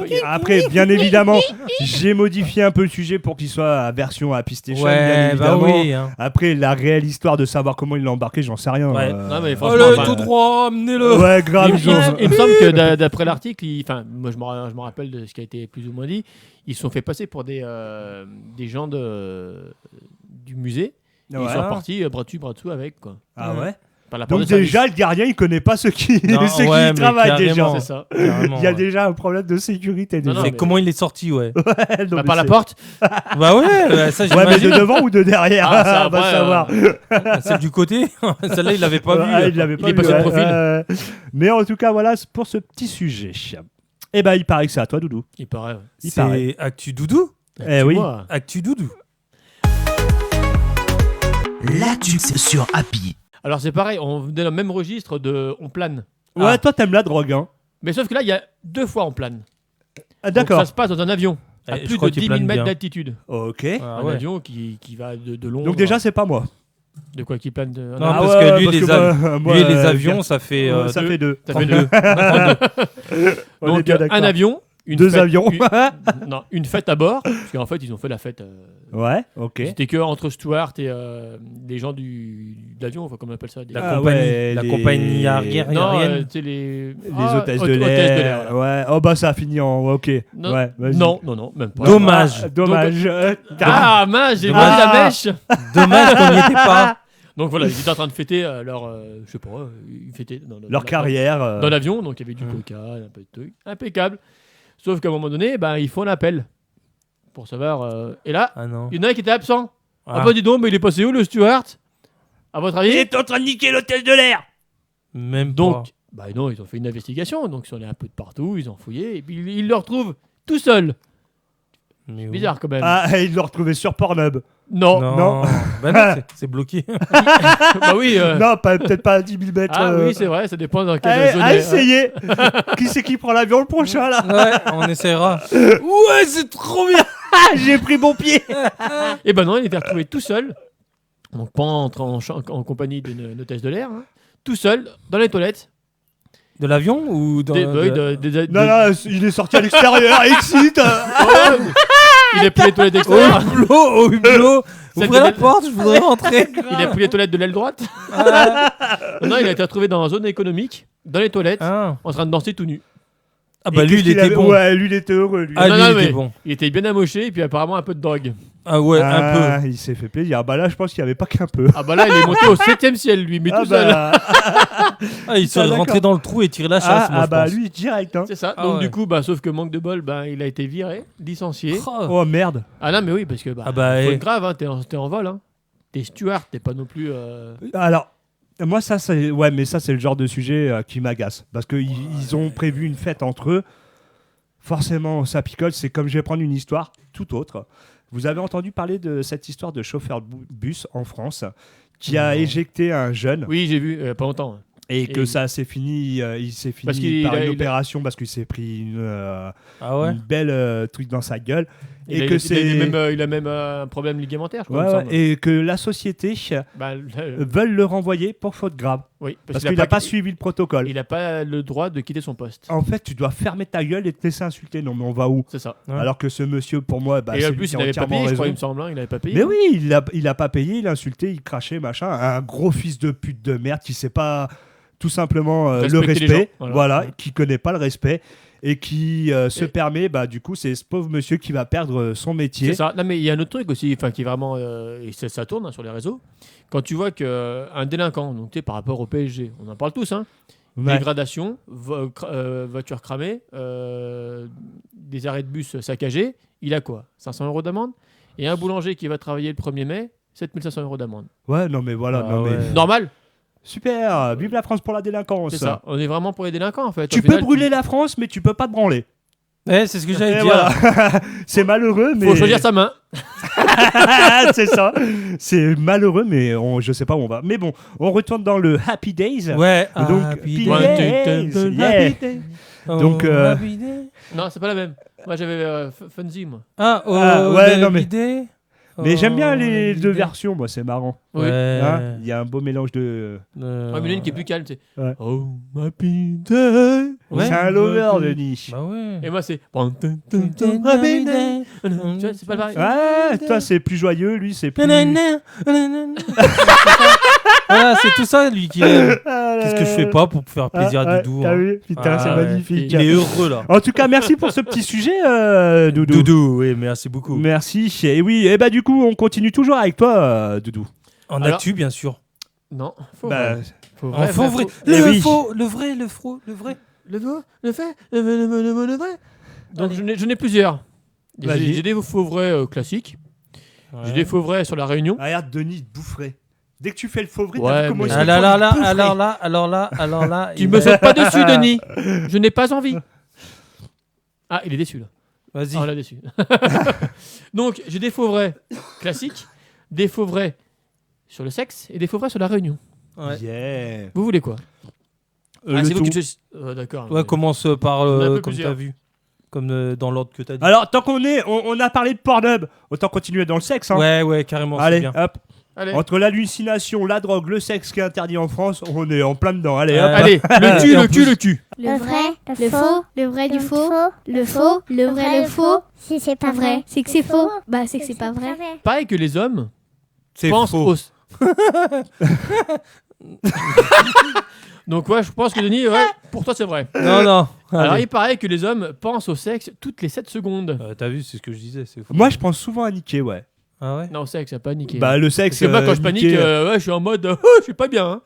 Speaker 2: bien évidemment, j'ai modifié un peu le sujet pour qu'il soit à version à PlayStation, bien évidemment.
Speaker 3: Bah oui, hein.
Speaker 2: Après, la réelle histoire de savoir comment il l'a embarqué, j'en sais rien.
Speaker 4: Non, mais
Speaker 3: tout droit, amenez-le.
Speaker 2: Ouais, grave.
Speaker 4: Il me semble que d'après l'article, moi je me rappelle de ce qui a été plus ou moins dit, ils se sont fait passer pour des gens du musée. Ils sont repartis bras dessous avec quoi.
Speaker 2: Ah ouais.
Speaker 4: Donc
Speaker 2: déjà, le gardien, il connaît pas ceux qui y travaillent déjà.
Speaker 4: C'est ça.
Speaker 2: Il y a déjà un problème de sécurité.
Speaker 3: Mais comment il est sorti,
Speaker 4: par la porte.
Speaker 3: Bah ouais, ça
Speaker 2: mais de devant ou de derrière,
Speaker 4: ça,
Speaker 2: on va savoir.
Speaker 3: Celle du côté, celle-là, il l'avait pas vu.
Speaker 2: Il l'avait pas vu.
Speaker 4: Il est passé de profil.
Speaker 2: Mais en tout cas, voilà pour ce petit sujet. Eh ben, il paraît que c'est à toi, Doudou.
Speaker 4: Il paraît.
Speaker 3: C'est Actu Doudou.
Speaker 2: Eh oui.
Speaker 3: Actu Doudou.
Speaker 1: L'actu sur Happy.
Speaker 4: Alors c'est pareil, on est dans le même registre de on plane.
Speaker 2: Ouais, toi t'aimes la drogue, hein.
Speaker 4: Mais sauf que là, il y a 2 fois on plane.
Speaker 2: Ah, d'accord.
Speaker 4: Donc ça se passe dans un avion à plus de 10 000 mètres d'altitude.
Speaker 2: Ok.
Speaker 4: Un avion qui va de Londres.
Speaker 2: Donc déjà, c'est pas moi.
Speaker 4: De quoi qui plane de...
Speaker 3: Non, parce que lui, les avions, ça fait 2.
Speaker 2: Ça fait 2.
Speaker 4: Ça fait 2. Donc un avion.
Speaker 2: Avions.
Speaker 4: Une fête à bord, parce qu'en fait ils ont fait la fête.
Speaker 2: Ouais, ok.
Speaker 4: C'était que entre Stuart et les gens de l'avion, enfin comment on appelle ça
Speaker 3: la compagnie aérienne.
Speaker 4: Non, les
Speaker 2: hôtesses de l'air. Voilà. Ouais. Oh bah ça a fini en ok.
Speaker 4: Non,
Speaker 2: ouais,
Speaker 4: non, même pas.
Speaker 3: Dommage.
Speaker 2: Dommage.
Speaker 4: Mince, j'ai vendu la mèche.
Speaker 3: Dommage qu'on n'y était pas.
Speaker 4: Donc voilà, ils étaient en train de fêter leur, je sais pas, ils fêtaient
Speaker 2: leur carrière.
Speaker 4: Dans l'avion, donc il y avait du coca, un peu de trucs, impeccable. Sauf qu'à un moment donné, ils font un appel pour savoir. Et là, il y en a un qui était absent. Ah bah dis donc, mais il est passé où le Stuart? À votre avis?
Speaker 2: Il est en train de niquer l'hôtel de l'air.
Speaker 3: Même
Speaker 4: donc, non, ils ont fait une investigation, donc ils sont allés un peu de partout, ils ont fouillé, et puis ils le retrouvent tout seul. C'est bizarre quand même.
Speaker 2: Ah, ils l'ont retrouvé sur Pornhub.
Speaker 4: Non.
Speaker 3: Bah non, c'est bloqué.
Speaker 4: Bah oui.
Speaker 2: Non, peut-être pas à 10 000 mètres.
Speaker 4: Ah oui, c'est vrai, ça dépend dans quelle zone.
Speaker 2: Essayez. Qui c'est qui prend l'avion le prochain là?
Speaker 3: Ouais, on essaiera. Ouais, c'est trop bien.
Speaker 2: J'ai pris mon pied.
Speaker 4: Et ben non, il était retrouvé tout seul. Donc pas en compagnie d'une hôtesse de l'air, hein. Tout seul dans les toilettes.
Speaker 3: De l'avion ou dans
Speaker 2: Non, il est sorti à l'extérieur. Excite.
Speaker 4: Il a pris les toilettes extérieures.
Speaker 3: Au hublot. Ouvrez la porte, je voudrais rentrer.
Speaker 4: Il a pris les toilettes de l'aile droite. Non, il a été retrouvé dans la zone économique, dans les toilettes, en train de danser tout nu.
Speaker 3: Ah bah lui, il était bon.
Speaker 2: Ouais, lui, il était heureux. Lui.
Speaker 3: Ah, lui, il était bon.
Speaker 4: Il était bien amoché et puis apparemment un peu de drogue.
Speaker 3: Ah ouais, un peu.
Speaker 2: Il s'est fait plaisir. Ah bah là, je pense qu'il n'y avait pas qu'un peu.
Speaker 4: Ah bah là, il est monté au 7e ciel, lui, mais tout seul.
Speaker 3: Il serait rentré dans le trou et tiré la chasse.
Speaker 2: Ah bah lui, direct. Hein.
Speaker 4: C'est ça. Donc du coup, sauf que manque de bol, il a été viré, licencié.
Speaker 2: Oh merde.
Speaker 4: Ah non, mais oui, parce que faut être grave, hein, t'es en vol. Hein. T'es Stuart, t'es pas non plus...
Speaker 2: Alors... Moi, ça, c'est mais ça, c'est le genre de sujet qui m'agace. Parce qu'ils ont prévu une fête entre eux. Forcément, ça picole. C'est comme je vais prendre une histoire tout autre. Vous avez entendu parler de cette histoire de chauffeur de bus en France qui a éjecté un jeune.
Speaker 4: Oui, j'ai vu, pas longtemps.
Speaker 2: Et que ça s'est fini, il s'est
Speaker 4: Parce
Speaker 2: fini
Speaker 4: qu'il
Speaker 2: par
Speaker 4: a-
Speaker 2: une
Speaker 4: il a-
Speaker 2: opération parce qu'il s'est pris une belle truc dans sa gueule.
Speaker 4: Il a même un problème ligamentaire, je crois. il me semble.
Speaker 2: Et que la société
Speaker 4: Bah,
Speaker 2: veulent le renvoyer pour faute grave.
Speaker 4: oui,
Speaker 2: Parce qu'il n'a pas suivi le protocole.
Speaker 4: Il n'a pas le droit de quitter son poste.
Speaker 2: En fait, tu dois fermer ta gueule et te laisser insulter. Non, mais on va où?
Speaker 4: C'est ça.
Speaker 3: Ouais.
Speaker 2: Alors que ce monsieur, pour moi,
Speaker 4: Et
Speaker 2: c'est
Speaker 4: en
Speaker 2: lui
Speaker 4: plus,
Speaker 2: qui
Speaker 4: il
Speaker 2: a
Speaker 4: n'avait pas
Speaker 2: entièrement
Speaker 4: payé, je crois, il
Speaker 2: raison.
Speaker 4: me semble. Il n'avait pas payé.
Speaker 2: Mais oui, il a pas payé, il a insulté, il crachait, machin. Un gros fils de pute de merde qui sait pas tout simplement le
Speaker 4: Respecter les
Speaker 2: respect,
Speaker 4: gens,
Speaker 2: voilà,
Speaker 4: Ouais.
Speaker 2: qui connaît pas le respect et qui se permet, du coup, c'est ce pauvre monsieur qui va perdre son métier.
Speaker 4: C'est ça. Non, mais il y a un autre truc aussi, qui est vraiment. Et ça tourne sur les réseaux. Quand tu vois qu'un délinquant, donc tu sais, par rapport au PSG, on en parle tous, hein.
Speaker 2: Ouais.
Speaker 4: Dégradation, voiture cramée, des arrêts de bus saccagés, il a quoi? 500 € d'amende? Et un boulanger qui va travailler le 1er mai, 7500 € d'amende.
Speaker 2: Ouais, non mais voilà,
Speaker 3: Ah
Speaker 2: non mais
Speaker 3: ouais.
Speaker 4: Normal,
Speaker 2: super, vive la France pour la délinquance.
Speaker 4: c'est ça. On est vraiment pour les délinquants en fait.
Speaker 2: Tu
Speaker 4: Au
Speaker 2: peux
Speaker 4: final,
Speaker 2: brûler la France, mais tu peux pas te branler.
Speaker 3: Ouais, c'est ce que j'allais
Speaker 2: Et
Speaker 3: dire.
Speaker 2: voilà. C'est malheureux, mais
Speaker 4: Faut choisir sa main.
Speaker 2: c'est ça. C'est malheureux, mais je sais pas où on va. Mais bon, on retourne dans le Happy Days.
Speaker 3: Ouais.
Speaker 2: Donc,
Speaker 3: Happy
Speaker 2: Happy
Speaker 3: Day.
Speaker 2: Days, yeah. Donc,
Speaker 3: Happy Day.
Speaker 4: Non, c'est pas la même. Moi j'avais Funzy, moi.
Speaker 3: Ah,
Speaker 2: ouais, non, mais-
Speaker 3: Day.
Speaker 2: Mais j'aime bien
Speaker 3: Oh,
Speaker 2: les deux
Speaker 3: Day.
Speaker 2: versions, moi, c'est marrant.
Speaker 4: Oui.
Speaker 3: Ouais.
Speaker 2: Hein, il y a un beau mélange de.
Speaker 3: Euh,
Speaker 4: Ouais, mais l'une qui est plus calme, tu sais.
Speaker 2: Ouais.
Speaker 4: Oh, Happy Day.
Speaker 3: Ouais.
Speaker 2: C'est un lover, Denis.
Speaker 3: Bah ouais.
Speaker 4: Et moi c'est. Happy Day. Tu vois, c'est pas pareil.
Speaker 2: Ouais, toi, c'est plus joyeux, lui, c'est plus.
Speaker 3: Voilà, c'est tout ça, lui, qui aime.
Speaker 2: Ah là
Speaker 3: Qu'est-ce que je fais pas pour faire plaisir à
Speaker 2: ouais,
Speaker 3: Doudou
Speaker 2: T'as
Speaker 3: hein.
Speaker 2: vu? Putain,
Speaker 3: Ah
Speaker 2: c'est
Speaker 3: ouais.
Speaker 2: magnifique.
Speaker 3: Il est heureux, là.
Speaker 2: En tout cas, merci pour ce petit sujet, Doudou.
Speaker 3: Doudou, oui, merci beaucoup.
Speaker 2: Merci. Et oui, et du coup, on continue toujours avec toi, Doudou.
Speaker 3: En
Speaker 4: Alors-
Speaker 3: actu, bien sûr.
Speaker 4: Non, faux.
Speaker 2: Bah,
Speaker 4: Faux
Speaker 3: En faux, vrai.
Speaker 2: Eh
Speaker 3: Le
Speaker 2: oui.
Speaker 3: faux, le vrai, le faux, le vrai.
Speaker 4: Le faux, le fait, le vrai. Donc j'en ai plusieurs.
Speaker 2: Vas-y.
Speaker 4: J'ai des faux vrais classiques. J'ai des faux vrais sur la Réunion.
Speaker 2: regarde, Denis, il te boufferait. Dès que tu fais le faux vrai,
Speaker 4: Ouais,
Speaker 2: t'as vu comment
Speaker 4: mais-
Speaker 2: il se
Speaker 3: Ah
Speaker 2: fait
Speaker 3: là
Speaker 2: pour
Speaker 3: là
Speaker 2: il
Speaker 3: là,
Speaker 2: te boufferait.
Speaker 3: alors là.
Speaker 4: Tu me sautes pas dessus, Denis. Je n'ai pas envie. Ah, il est déçu là.
Speaker 3: Vas-y.
Speaker 4: Ah, on l'a déçu. Donc j'ai des faux vrais classiques, des faux vrais sur le sexe et des faux vrais sur la Réunion.
Speaker 3: Ouais.
Speaker 2: Yeah.
Speaker 4: Vous voulez quoi?
Speaker 2: Le
Speaker 4: c'est vous
Speaker 2: tout.
Speaker 4: qui choisissez. D'accord.
Speaker 3: Ouais, commence par
Speaker 4: J'en ai un peu
Speaker 3: comme
Speaker 4: plusieurs.
Speaker 3: t'as vu. Comme dans l'ordre que t'as dit.
Speaker 2: Alors, tant qu'on est, on a parlé de Pornhub, autant continuer dans le sexe. Hein.
Speaker 3: Ouais, carrément, c'est
Speaker 2: Allez,
Speaker 3: bien.
Speaker 2: hop.
Speaker 4: Allez,
Speaker 2: Entre l'hallucination, la drogue, le sexe qui est interdit en France, on est en plein dedans. Allez, hop.
Speaker 4: allez, le cul,
Speaker 3: Et en
Speaker 4: le cul,
Speaker 3: plus-
Speaker 4: le cul.
Speaker 5: Le vrai, le faux, le vrai du faux, le faux, le vrai, le faux.
Speaker 6: Si c'est
Speaker 5: Pas vrai, c'est que c'est faux. Bah, c'est que c'est pas vrai.
Speaker 4: Pareil que les hommes
Speaker 2: C'est
Speaker 4: pensent
Speaker 2: faux.
Speaker 4: au. Donc ouais, je pense que Denis, ouais, pour toi c'est vrai.
Speaker 3: Non.
Speaker 4: Alors
Speaker 3: Allez.
Speaker 4: il paraît que les hommes pensent au sexe toutes les 7 secondes.
Speaker 3: T'as vu, c'est ce que je disais. C'est faux.
Speaker 2: Moi, je pense souvent à niquer, ouais.
Speaker 3: Ah ouais.
Speaker 4: Non, au sexe, ça paniquer.
Speaker 2: Bah, le
Speaker 4: Parce
Speaker 2: sexe.
Speaker 4: que moi quand je panique,
Speaker 2: niquer,
Speaker 4: ouais, je suis en mode, je suis pas bien. Hein.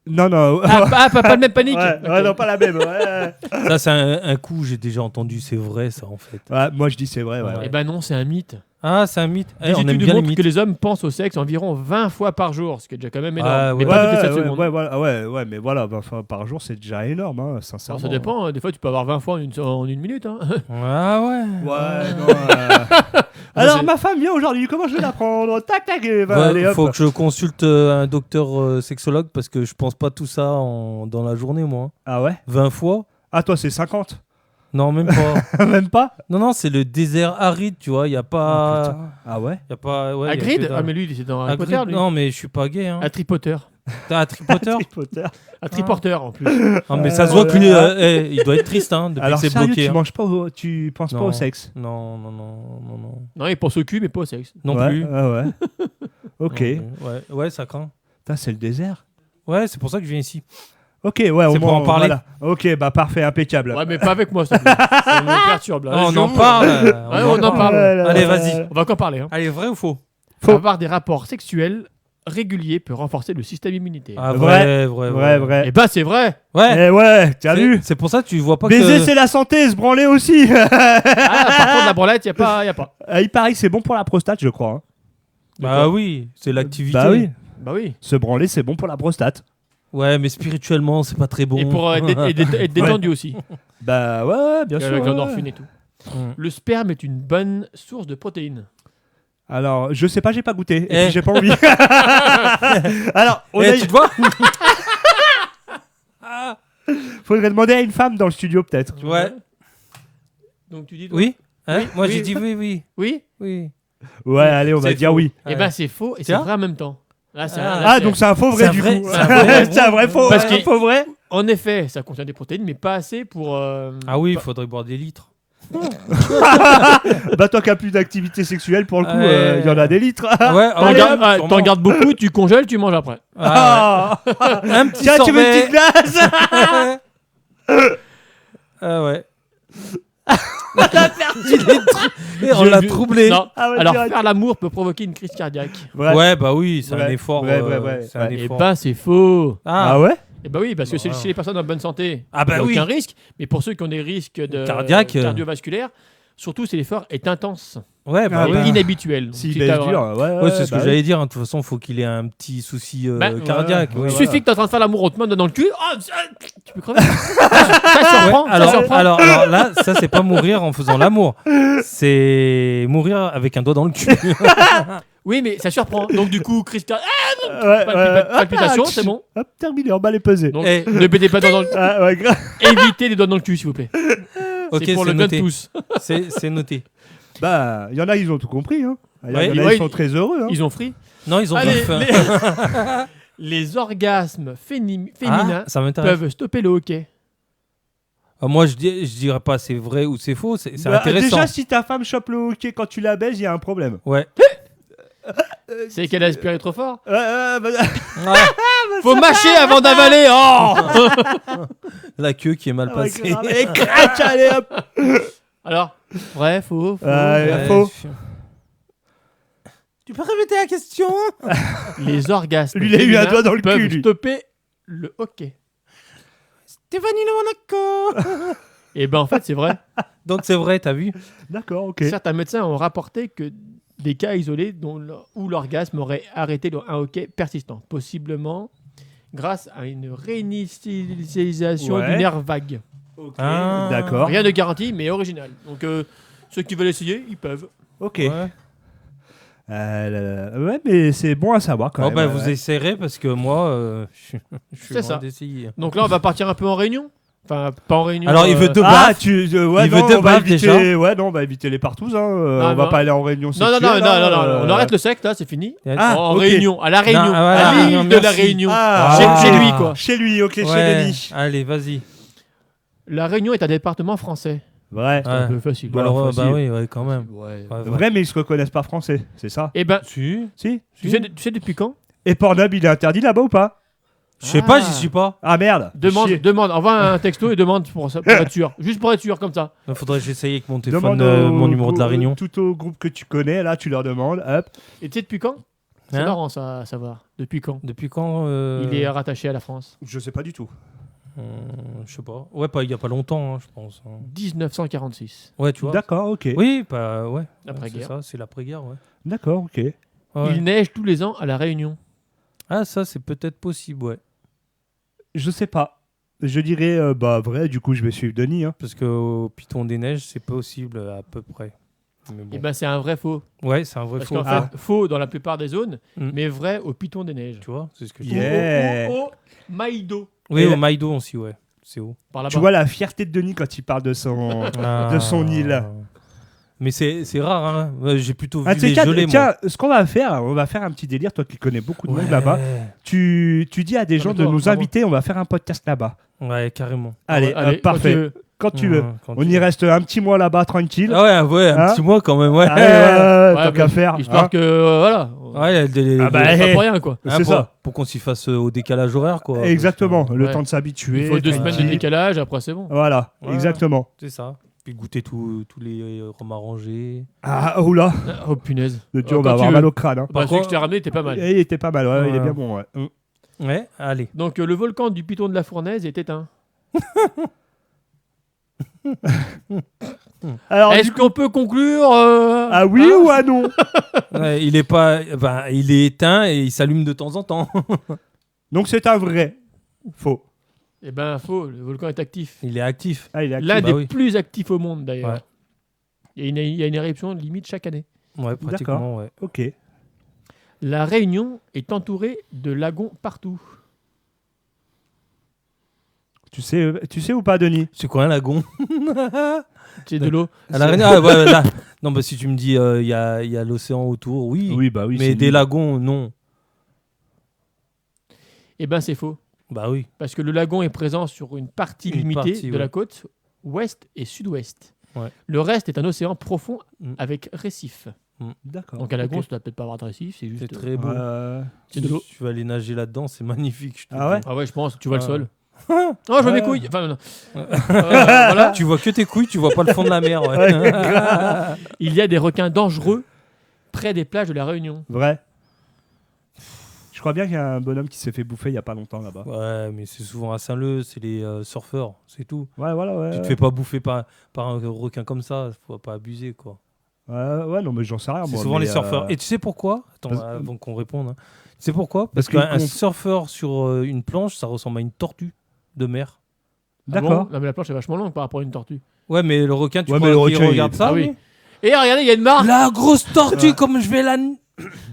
Speaker 2: Non, non.
Speaker 4: Pas le même panique.
Speaker 2: Ouais,
Speaker 4: Ok.
Speaker 2: ouais, non, pas la même. Ouais.
Speaker 3: Ça, c'est un coup, j'ai déjà entendu. C'est vrai, ça, en fait.
Speaker 2: Ouais, moi, je dis c'est vrai, ouais.
Speaker 3: Ouais.
Speaker 4: Eh ben non, c'est un mythe.
Speaker 3: Ah, c'est un mythe.
Speaker 4: Les
Speaker 3: On aime
Speaker 4: études
Speaker 3: bien les
Speaker 4: montrent
Speaker 3: mythes.
Speaker 4: que les hommes pensent au sexe environ 20 fois par jour, ce qui est déjà quand même énorme.
Speaker 3: Ah,
Speaker 4: mais
Speaker 3: ouais.
Speaker 4: pas toutes les 7
Speaker 2: ouais,
Speaker 4: secondes.
Speaker 2: ouais, voilà, ouais, mais voilà, 20 fois par jour, c'est déjà énorme, hein, sincèrement.
Speaker 4: Alors, ça dépend, hein. Des fois tu peux avoir 20 fois en une minute. Hein.
Speaker 3: Ah ouais.
Speaker 2: Ouais, non. Alors,
Speaker 4: c'est-
Speaker 2: ma femme vient aujourd'hui, comment je vais la prendre? Tac, tac, et
Speaker 3: Ouais,
Speaker 2: allez, hop.
Speaker 3: faut que je consulte un docteur sexologue parce que je pense pas tout ça dans la journée, moi.
Speaker 2: Ah ouais?
Speaker 3: 20 fois?
Speaker 2: Ah, toi, c'est 50?
Speaker 3: Non, même pas.
Speaker 2: Même pas?
Speaker 3: Non, c'est le désert aride, tu vois. Il y a
Speaker 2: Oh,
Speaker 3: pas.
Speaker 2: putain. Ah ouais?
Speaker 3: Y a pas. Ouais, y a
Speaker 4: Hagrid
Speaker 3: que dalle.
Speaker 4: Ah, mais lui, c'est dans Harry
Speaker 3: Hagrid,
Speaker 4: Potter. Lui.
Speaker 3: non, mais je suis pas gay. Hein.
Speaker 4: À Tripotter.
Speaker 3: T'as un tripoteur?
Speaker 2: Harry Potter.
Speaker 4: À Triporter en plus.
Speaker 3: Ah, mais ça se voit
Speaker 2: ouais.
Speaker 3: qu'il il doit être triste hein, depuis
Speaker 2: Alors,
Speaker 3: que c'est
Speaker 2: sérieux,
Speaker 3: bloqué.
Speaker 2: tu
Speaker 3: hein.
Speaker 2: manges pas tu penses pas
Speaker 3: Non.
Speaker 2: au sexe?
Speaker 3: Non.
Speaker 4: Non, il pense au cul, mais pas au sexe.
Speaker 3: Non
Speaker 2: Ouais,
Speaker 3: plus.
Speaker 2: ouais. Ok.
Speaker 3: Ouais, ça craint.
Speaker 2: Putain, c'est le désert.
Speaker 3: Ouais, c'est pour ça que je viens ici.
Speaker 2: Ok, ouais, au
Speaker 3: C'est pour
Speaker 2: moins,
Speaker 3: en parler.
Speaker 2: voilà. Ok, bah parfait, impeccable.
Speaker 4: Ouais, mais pas avec moi, s'il te plaît. Ça me perturbe. Là.
Speaker 3: Ah, on
Speaker 4: Je
Speaker 3: en
Speaker 4: vous-
Speaker 3: parle.
Speaker 4: Ouais, on en parle.
Speaker 3: Allez, vas-y.
Speaker 4: On va encore parler. Hein.
Speaker 3: Allez, vrai ou faux?
Speaker 2: Faux.
Speaker 4: Avoir des rapports sexuels réguliers peut renforcer le système immunitaire.
Speaker 3: Ah,
Speaker 2: Vrai.
Speaker 3: vrai.
Speaker 2: Vrai.
Speaker 4: Eh ben, c'est vrai.
Speaker 3: Ouais.
Speaker 2: Eh ouais, t'as vu?
Speaker 3: C'est pour ça que tu vois pas
Speaker 2: Baiser,
Speaker 3: que.
Speaker 2: c'est la santé, se branler aussi.
Speaker 4: Ah, par contre, la branlette, y a pas.
Speaker 2: Il paraît que c'est bon pour la prostate, je crois. Hein.
Speaker 3: Bah oui, c'est l'activité.
Speaker 2: Bah oui.
Speaker 4: Bah oui.
Speaker 2: Se branler, c'est bon pour la prostate.
Speaker 3: Ouais, mais spirituellement, c'est pas très bon.
Speaker 4: Et pour être détendu aussi.
Speaker 2: Bah ouais, bien sûr.
Speaker 4: Avec
Speaker 2: ouais.
Speaker 4: l'endorphine et tout. Le sperme est une bonne source de protéines.
Speaker 2: Alors, je sais pas, j'ai pas goûté. Et
Speaker 3: Eh.
Speaker 2: puis j'ai pas envie. Alors,
Speaker 3: Tu te vois
Speaker 2: faudrait demander à une femme dans le studio, peut-être.
Speaker 3: Ouais.
Speaker 4: Donc tu dis toi
Speaker 3: Oui, hein.
Speaker 4: Oui,
Speaker 3: Moi,
Speaker 4: oui.
Speaker 3: j'ai dit oui.
Speaker 4: Oui.
Speaker 2: Ouais, allez, on va
Speaker 3: C'est
Speaker 2: dire
Speaker 3: faux.
Speaker 2: oui.
Speaker 4: Et ben c'est faux et c'est
Speaker 3: Tiens.
Speaker 4: vrai en même temps. Là, c'est
Speaker 2: Ah, donc c'est un faux vrai,
Speaker 3: C'est un
Speaker 2: du
Speaker 3: vrai-
Speaker 2: coup.
Speaker 3: c'est un faux vrai.
Speaker 2: C'est un vrai faux.
Speaker 4: Parce
Speaker 2: un
Speaker 4: que-
Speaker 2: faux vrai.
Speaker 4: En effet, ça contient des protéines, mais pas assez pour.
Speaker 3: Ah oui, il faudrait boire des litres.
Speaker 2: Bah, toi qui as plus d'activité sexuelle, pour le coup,
Speaker 3: Ouais.
Speaker 2: il y en a des litres.
Speaker 3: Ouais,
Speaker 2: Allez,
Speaker 4: T'en gardes beaucoup, tu congèles, tu manges après.
Speaker 2: Ah.
Speaker 3: Un petit
Speaker 2: Tiens, tu veux une
Speaker 3: sorbet.
Speaker 2: petite glace?
Speaker 3: Ah ouais. On l'a troublé.
Speaker 4: Non.
Speaker 2: Ah ouais,
Speaker 4: Alors
Speaker 2: direct.
Speaker 4: faire l'amour peut provoquer une crise cardiaque.
Speaker 2: Vrai.
Speaker 3: Ouais, bah oui, c'est un
Speaker 2: Ouais.
Speaker 3: effort.
Speaker 2: Ouais.
Speaker 3: C'est un
Speaker 4: Et
Speaker 3: effort.
Speaker 4: ben c'est faux.
Speaker 2: Ah ouais?
Speaker 4: Et bah oui, parce que
Speaker 3: Wow.
Speaker 4: chez les personnes en bonne santé,
Speaker 3: Ah bah
Speaker 4: il n'y a
Speaker 3: oui.
Speaker 4: aucun risque. Mais pour ceux qui ont des risques de cardiovasculaires, surtout si l'effort est intense
Speaker 3: Ouais, bah
Speaker 2: Ah
Speaker 4: et
Speaker 2: bah.
Speaker 3: oui.
Speaker 4: inhabituel.
Speaker 2: Si
Speaker 4: Si
Speaker 2: il
Speaker 4: t'as-
Speaker 2: baisse dur, ouais.
Speaker 3: Ouais, c'est ce que
Speaker 2: bah
Speaker 3: j'allais dire. hein. De toute façon, il faut qu'il ait un petit souci cardiaque.
Speaker 2: ouais,
Speaker 3: oui.
Speaker 4: Il
Speaker 2: voilà.
Speaker 4: suffit que tu es en train de faire l'amour, on te met dans le cul. Oh, tu peux crever. ça surprend.
Speaker 3: Ouais,
Speaker 4: ça surprend.
Speaker 3: alors là, ça c'est pas mourir en faisant l'amour, c'est mourir avec un doigt dans le cul.
Speaker 4: Oui, mais ça surprend. Donc du coup, crise cardiaque,
Speaker 2: Ouais,
Speaker 4: palpitation,
Speaker 2: Ah,
Speaker 4: c'est bon.
Speaker 2: Hop, terminé, on va les peser.
Speaker 4: Donc
Speaker 3: Eh.
Speaker 4: ne mettez pas de doigts dans le
Speaker 2: Ah ouais, grave.
Speaker 4: Évitez les doigts dans le cul, s'il vous plaît.
Speaker 3: Ok,
Speaker 4: C'est pour
Speaker 3: c'est
Speaker 4: le bien de
Speaker 3: noté.
Speaker 4: tous.
Speaker 3: C'est noté.
Speaker 2: Bah, il y en a, ils ont tout compris. Hein. Il y en a,
Speaker 3: Ouais,
Speaker 2: ils
Speaker 4: ouais,
Speaker 2: sont très heureux. Hein.
Speaker 4: Ils ont free.
Speaker 3: Non, ils ont
Speaker 4: Allez,
Speaker 3: bien fait.
Speaker 4: les orgasmes féminins
Speaker 3: Ah, ça m'intéresse.
Speaker 4: peuvent stopper le hockey.
Speaker 3: Ah, moi, je dirais pas c'est vrai ou c'est faux. C'est
Speaker 2: Bah,
Speaker 3: intéressant.
Speaker 2: déjà, si ta femme chope le hockey quand tu la baises, il y a un problème.
Speaker 3: Ouais.
Speaker 4: C'est qu'elle a aspiré trop fort.
Speaker 2: Bah,
Speaker 4: Faut mâcher avant d'avaler. Oh
Speaker 3: La queue qui est mal
Speaker 2: ouais,
Speaker 3: passée.
Speaker 2: grave. Et crac, allez hop.
Speaker 4: Alors, vrai, faux, faux.
Speaker 2: Ouais, faux.
Speaker 3: Tu peux répéter la question?
Speaker 4: Les orgasmes
Speaker 2: Lui, il a eu un
Speaker 4: féminins
Speaker 2: doigt dans le
Speaker 4: peuvent
Speaker 2: cul, lui.
Speaker 4: stopper le hockey.
Speaker 3: Stéphanie le Monaco.
Speaker 4: Et ben en fait, c'est vrai.
Speaker 3: Donc c'est vrai, t'as vu?
Speaker 2: D'accord, ok.
Speaker 4: Certains médecins ont rapporté que des cas isolés où l'orgasme aurait arrêté un hockey persistant, possiblement grâce à une réinitialisation
Speaker 2: Ouais.
Speaker 4: du nerf vague.
Speaker 2: Ok,
Speaker 3: Ah.
Speaker 2: d'accord.
Speaker 4: Rien de garanti, mais original. Donc ceux qui veulent essayer, ils peuvent.
Speaker 2: Ok.
Speaker 3: Ouais.
Speaker 2: Ouais, mais c'est bon à savoir quand
Speaker 3: Bon,
Speaker 2: même.
Speaker 3: bah,
Speaker 2: ouais.
Speaker 3: vous essayerez parce que moi, je suis
Speaker 4: C'est
Speaker 3: loin
Speaker 4: ça.
Speaker 3: d'essayer.
Speaker 4: Donc là, on va partir un peu en réunion. Enfin, pas en réunion.
Speaker 3: Alors, il veut deux
Speaker 2: Ah,
Speaker 3: baffes.
Speaker 2: ouais,
Speaker 3: Il
Speaker 2: non,
Speaker 3: veut deux
Speaker 2: on va
Speaker 3: baffes,
Speaker 2: éviter,
Speaker 3: déjà.
Speaker 2: ouais, non, on va éviter les partous. Hein.
Speaker 4: Non,
Speaker 2: On va
Speaker 4: non.
Speaker 2: pas aller en réunion
Speaker 4: Non,
Speaker 2: sexuelle.
Speaker 4: non, non, non,
Speaker 2: hein,
Speaker 4: non, on arrête le secte, là, c'est fini.
Speaker 2: Ah,
Speaker 4: en
Speaker 2: ok.
Speaker 4: réunion, à la Réunion,
Speaker 3: Non, ah, voilà,
Speaker 4: à l'île
Speaker 3: Réunion,
Speaker 4: de la
Speaker 3: merci.
Speaker 4: Réunion.
Speaker 2: Ah.
Speaker 4: Chez lui, quoi.
Speaker 2: Chez lui, ok, chez
Speaker 3: Ouais.
Speaker 2: Denis.
Speaker 3: Allez, vas-y.
Speaker 4: La Réunion est un département français.
Speaker 2: Vrai.
Speaker 4: C'est un
Speaker 3: Ouais.
Speaker 4: peu facile.
Speaker 2: Voilà,
Speaker 3: Alors,
Speaker 2: facile.
Speaker 3: bah oui, ouais, quand même.
Speaker 4: Ouais.
Speaker 3: Ouais, ouais.
Speaker 2: Vrai, mais ils se reconnaissent pas français, c'est ça?
Speaker 4: Eh ben,
Speaker 3: Si.
Speaker 2: Si?
Speaker 4: tu sais depuis quand?
Speaker 2: Et Pornhub, il est interdit là-bas ou pas?
Speaker 3: Je sais pas, j'y suis pas.
Speaker 2: Ah merde. Chier.
Speaker 4: Demande, envoie un texto et demande pour être sûr. Juste pour être sûr, comme ça.
Speaker 3: Il faudrait que j'essaye avec mon téléphone,
Speaker 2: Demande
Speaker 3: mon numéro de la Réunion.
Speaker 2: Tout au groupe que tu connais, là, tu leur demandes. Hop.
Speaker 4: Et tu sais depuis quand? C'est
Speaker 3: Hein
Speaker 4: marrant ça à savoir. Depuis quand?
Speaker 3: Depuis quand
Speaker 4: Il est rattaché à la France.
Speaker 2: Je sais pas du tout.
Speaker 3: Je sais pas. Ouais, il y a pas longtemps, hein, je pense. hein.
Speaker 4: 1946.
Speaker 3: Ouais, tu vois.
Speaker 2: D'accord, ok.
Speaker 3: Oui, bah ouais.
Speaker 4: L'après-guerre.
Speaker 3: C'est ça, c'est l'après-guerre, ouais.
Speaker 2: D'accord, ok.
Speaker 3: Ouais.
Speaker 4: Il neige tous les ans à la Réunion.
Speaker 3: Ah, ça, c'est peut-être possible, ouais.
Speaker 2: Je sais pas. Je dirais, bah vrai, du coup, je vais suivre Denis. Hein.
Speaker 3: Parce qu'au Piton des Neiges, c'est possible à peu près. Mais bon.
Speaker 4: Et ben c'est un vrai faux.
Speaker 3: Ouais, c'est un vrai
Speaker 4: Parce
Speaker 3: faux.
Speaker 4: qu'en fait, faux dans la plupart des zones,
Speaker 3: Mm.
Speaker 4: mais vrai au Piton des Neiges.
Speaker 3: Tu vois, c'est ce que je
Speaker 2: Yeah.
Speaker 3: dis.
Speaker 2: Yeah.
Speaker 4: Au Maïdo.
Speaker 3: Oui,
Speaker 2: Et
Speaker 3: au
Speaker 2: la-
Speaker 3: Maïdo aussi, ouais. C'est haut.
Speaker 4: Par là-bas.
Speaker 2: Tu vois la fierté de Denis quand il parle de son. De son île.
Speaker 3: Mais c'est rare, hein. J'ai plutôt vu
Speaker 2: Ah, tu sais,
Speaker 3: les
Speaker 2: tiens,
Speaker 3: gelées, moi.
Speaker 2: tiens, ce qu'on va faire, on va faire un petit délire, toi qui connais beaucoup de monde
Speaker 3: Ouais.
Speaker 2: là-bas. Tu dis à des
Speaker 4: Non,
Speaker 2: gens
Speaker 4: mais
Speaker 2: de
Speaker 4: toi,
Speaker 2: nous
Speaker 4: vraiment.
Speaker 2: inviter, on va faire un podcast là-bas.
Speaker 3: Ouais, carrément.
Speaker 2: Allez,
Speaker 4: Allez,
Speaker 2: parfait. Quand tu veux.
Speaker 3: Quand
Speaker 2: On
Speaker 3: tu
Speaker 2: y
Speaker 3: veux.
Speaker 2: reste un petit mois là-bas tranquille.
Speaker 3: Ah ouais, un
Speaker 2: Hein
Speaker 3: petit mois quand même, ouais.
Speaker 2: Allez,
Speaker 4: Ouais,
Speaker 2: tant qu'à faire.
Speaker 4: Histoire
Speaker 2: hein.
Speaker 4: que, voilà.
Speaker 3: Ouais,
Speaker 2: Ah bah,
Speaker 4: Pas
Speaker 2: hey.
Speaker 4: pour rien, quoi.
Speaker 3: hein,
Speaker 2: c'est
Speaker 3: pour,
Speaker 2: ça.
Speaker 3: Pour qu'on s'y fasse au décalage horaire, quoi.
Speaker 2: Exactement, le
Speaker 4: Ouais.
Speaker 2: temps de s'habituer.
Speaker 4: Il faut 2 semaines de
Speaker 2: tranquille.
Speaker 4: décalage, après c'est bon.
Speaker 2: Voilà,
Speaker 3: Ouais.
Speaker 2: exactement.
Speaker 3: C'est ça. Puis goûter tous les roms arrangés.
Speaker 2: Ah, oula,
Speaker 4: Oh punaise.
Speaker 2: le Dieu, on
Speaker 4: Quand
Speaker 2: va
Speaker 4: tu
Speaker 2: avoir
Speaker 4: veux.
Speaker 2: mal au crâne. Hein.
Speaker 4: Bah, celui
Speaker 3: contre-
Speaker 4: que je t'ai ramené était pas mal.
Speaker 2: Et il était pas mal, ouais, il est
Speaker 3: Ouais.
Speaker 2: bien bon. Ouais.
Speaker 3: Ouais, allez.
Speaker 4: Donc le volcan du Piton de la Fournaise est éteint.
Speaker 2: Alors,
Speaker 4: Est-ce qu'on peut conclure
Speaker 2: ah oui
Speaker 4: hein
Speaker 2: ou ah non?
Speaker 3: Ouais, il est pas. Ben, il est éteint et il s'allume de temps en temps.
Speaker 2: Donc c'est un vrai. Faux.
Speaker 4: Eh ben, faux. Le volcan est actif.
Speaker 3: Il est actif.
Speaker 2: Ah, il est actif.
Speaker 4: L'un
Speaker 3: bah
Speaker 4: des
Speaker 3: oui.
Speaker 4: plus actifs au monde, d'ailleurs.
Speaker 3: Ouais.
Speaker 4: Et il y a une éruption limite chaque année.
Speaker 3: Ouais, pratiquement, ouais.
Speaker 2: Ok.
Speaker 4: La Réunion est entourée de lagons partout.
Speaker 2: Tu sais ou pas, Denis?
Speaker 3: C'est quoi un lagon?
Speaker 4: C'est de l'eau.
Speaker 3: À la Réunion, ah, ouais, là. Non, bah si tu me dis il y a l'océan autour, oui.
Speaker 2: Oui, bah oui.
Speaker 3: Mais
Speaker 2: c'est
Speaker 3: des
Speaker 2: nul.
Speaker 3: lagons, non.
Speaker 4: Eh ben, c'est faux.
Speaker 3: Bah oui.
Speaker 4: Parce que le lagon est présent sur une partie
Speaker 3: Une
Speaker 4: limitée
Speaker 3: partie,
Speaker 4: de
Speaker 3: ouais.
Speaker 4: la côte ouest et sud-ouest.
Speaker 3: Ouais.
Speaker 4: Le reste est un océan profond
Speaker 3: Mm.
Speaker 4: avec récifs.
Speaker 2: D'accord.
Speaker 4: Donc un lagon,
Speaker 2: ok.
Speaker 4: ça doit peut-être pas avoir de récif, c'est juste.
Speaker 3: C'est très beau.
Speaker 4: C'est de l'eau.
Speaker 3: Tu vas aller nager là-dedans, c'est magnifique. Je te
Speaker 2: Ah ouais
Speaker 3: dis.
Speaker 4: Ah ouais, je pense. Tu vois le
Speaker 3: Ah.
Speaker 4: sol. Oh, je vois
Speaker 2: Ouais.
Speaker 4: mes couilles. Enfin, non. Voilà.
Speaker 3: Tu vois que tes couilles, tu vois pas le fond de la mer. Ouais.
Speaker 4: Il y a des requins dangereux près des plages de la Réunion.
Speaker 2: Vrai. Je crois bien qu'il y a un bonhomme qui s'est fait bouffer il y a pas longtemps là-bas.
Speaker 3: Ouais, mais c'est souvent à Saint-Leu, c'est les surfeurs, c'est tout.
Speaker 2: Ouais, voilà, ouais.
Speaker 3: Tu te fais pas bouffer par un requin comme ça, faut pas abuser, quoi.
Speaker 2: Ouais, non, mais j'en sais rien.
Speaker 3: C'est
Speaker 2: moi,
Speaker 3: souvent
Speaker 2: mais,
Speaker 3: les surfeurs. Et tu sais pourquoi? Attends,
Speaker 2: parce-
Speaker 3: avant qu'on réponde. Hein. Tu sais pourquoi?
Speaker 2: Parce
Speaker 3: Parce qu'un
Speaker 2: qu'ils
Speaker 3: surfeur sur une planche, ça ressemble à une tortue de mer.
Speaker 4: Ah bon
Speaker 2: D'accord.
Speaker 4: Non, mais la planche est vachement longue par rapport à une tortue.
Speaker 3: Ouais, mais le requin, tu
Speaker 2: Ouais,
Speaker 3: crois
Speaker 2: mais le
Speaker 3: qu'il
Speaker 2: requin, il
Speaker 3: regarde
Speaker 2: est-
Speaker 3: ça?
Speaker 4: Ah oui.
Speaker 3: lui
Speaker 4: Et regardez, il y a une marque.
Speaker 3: La grosse tortue,
Speaker 2: Ouais.
Speaker 3: comme je vais la...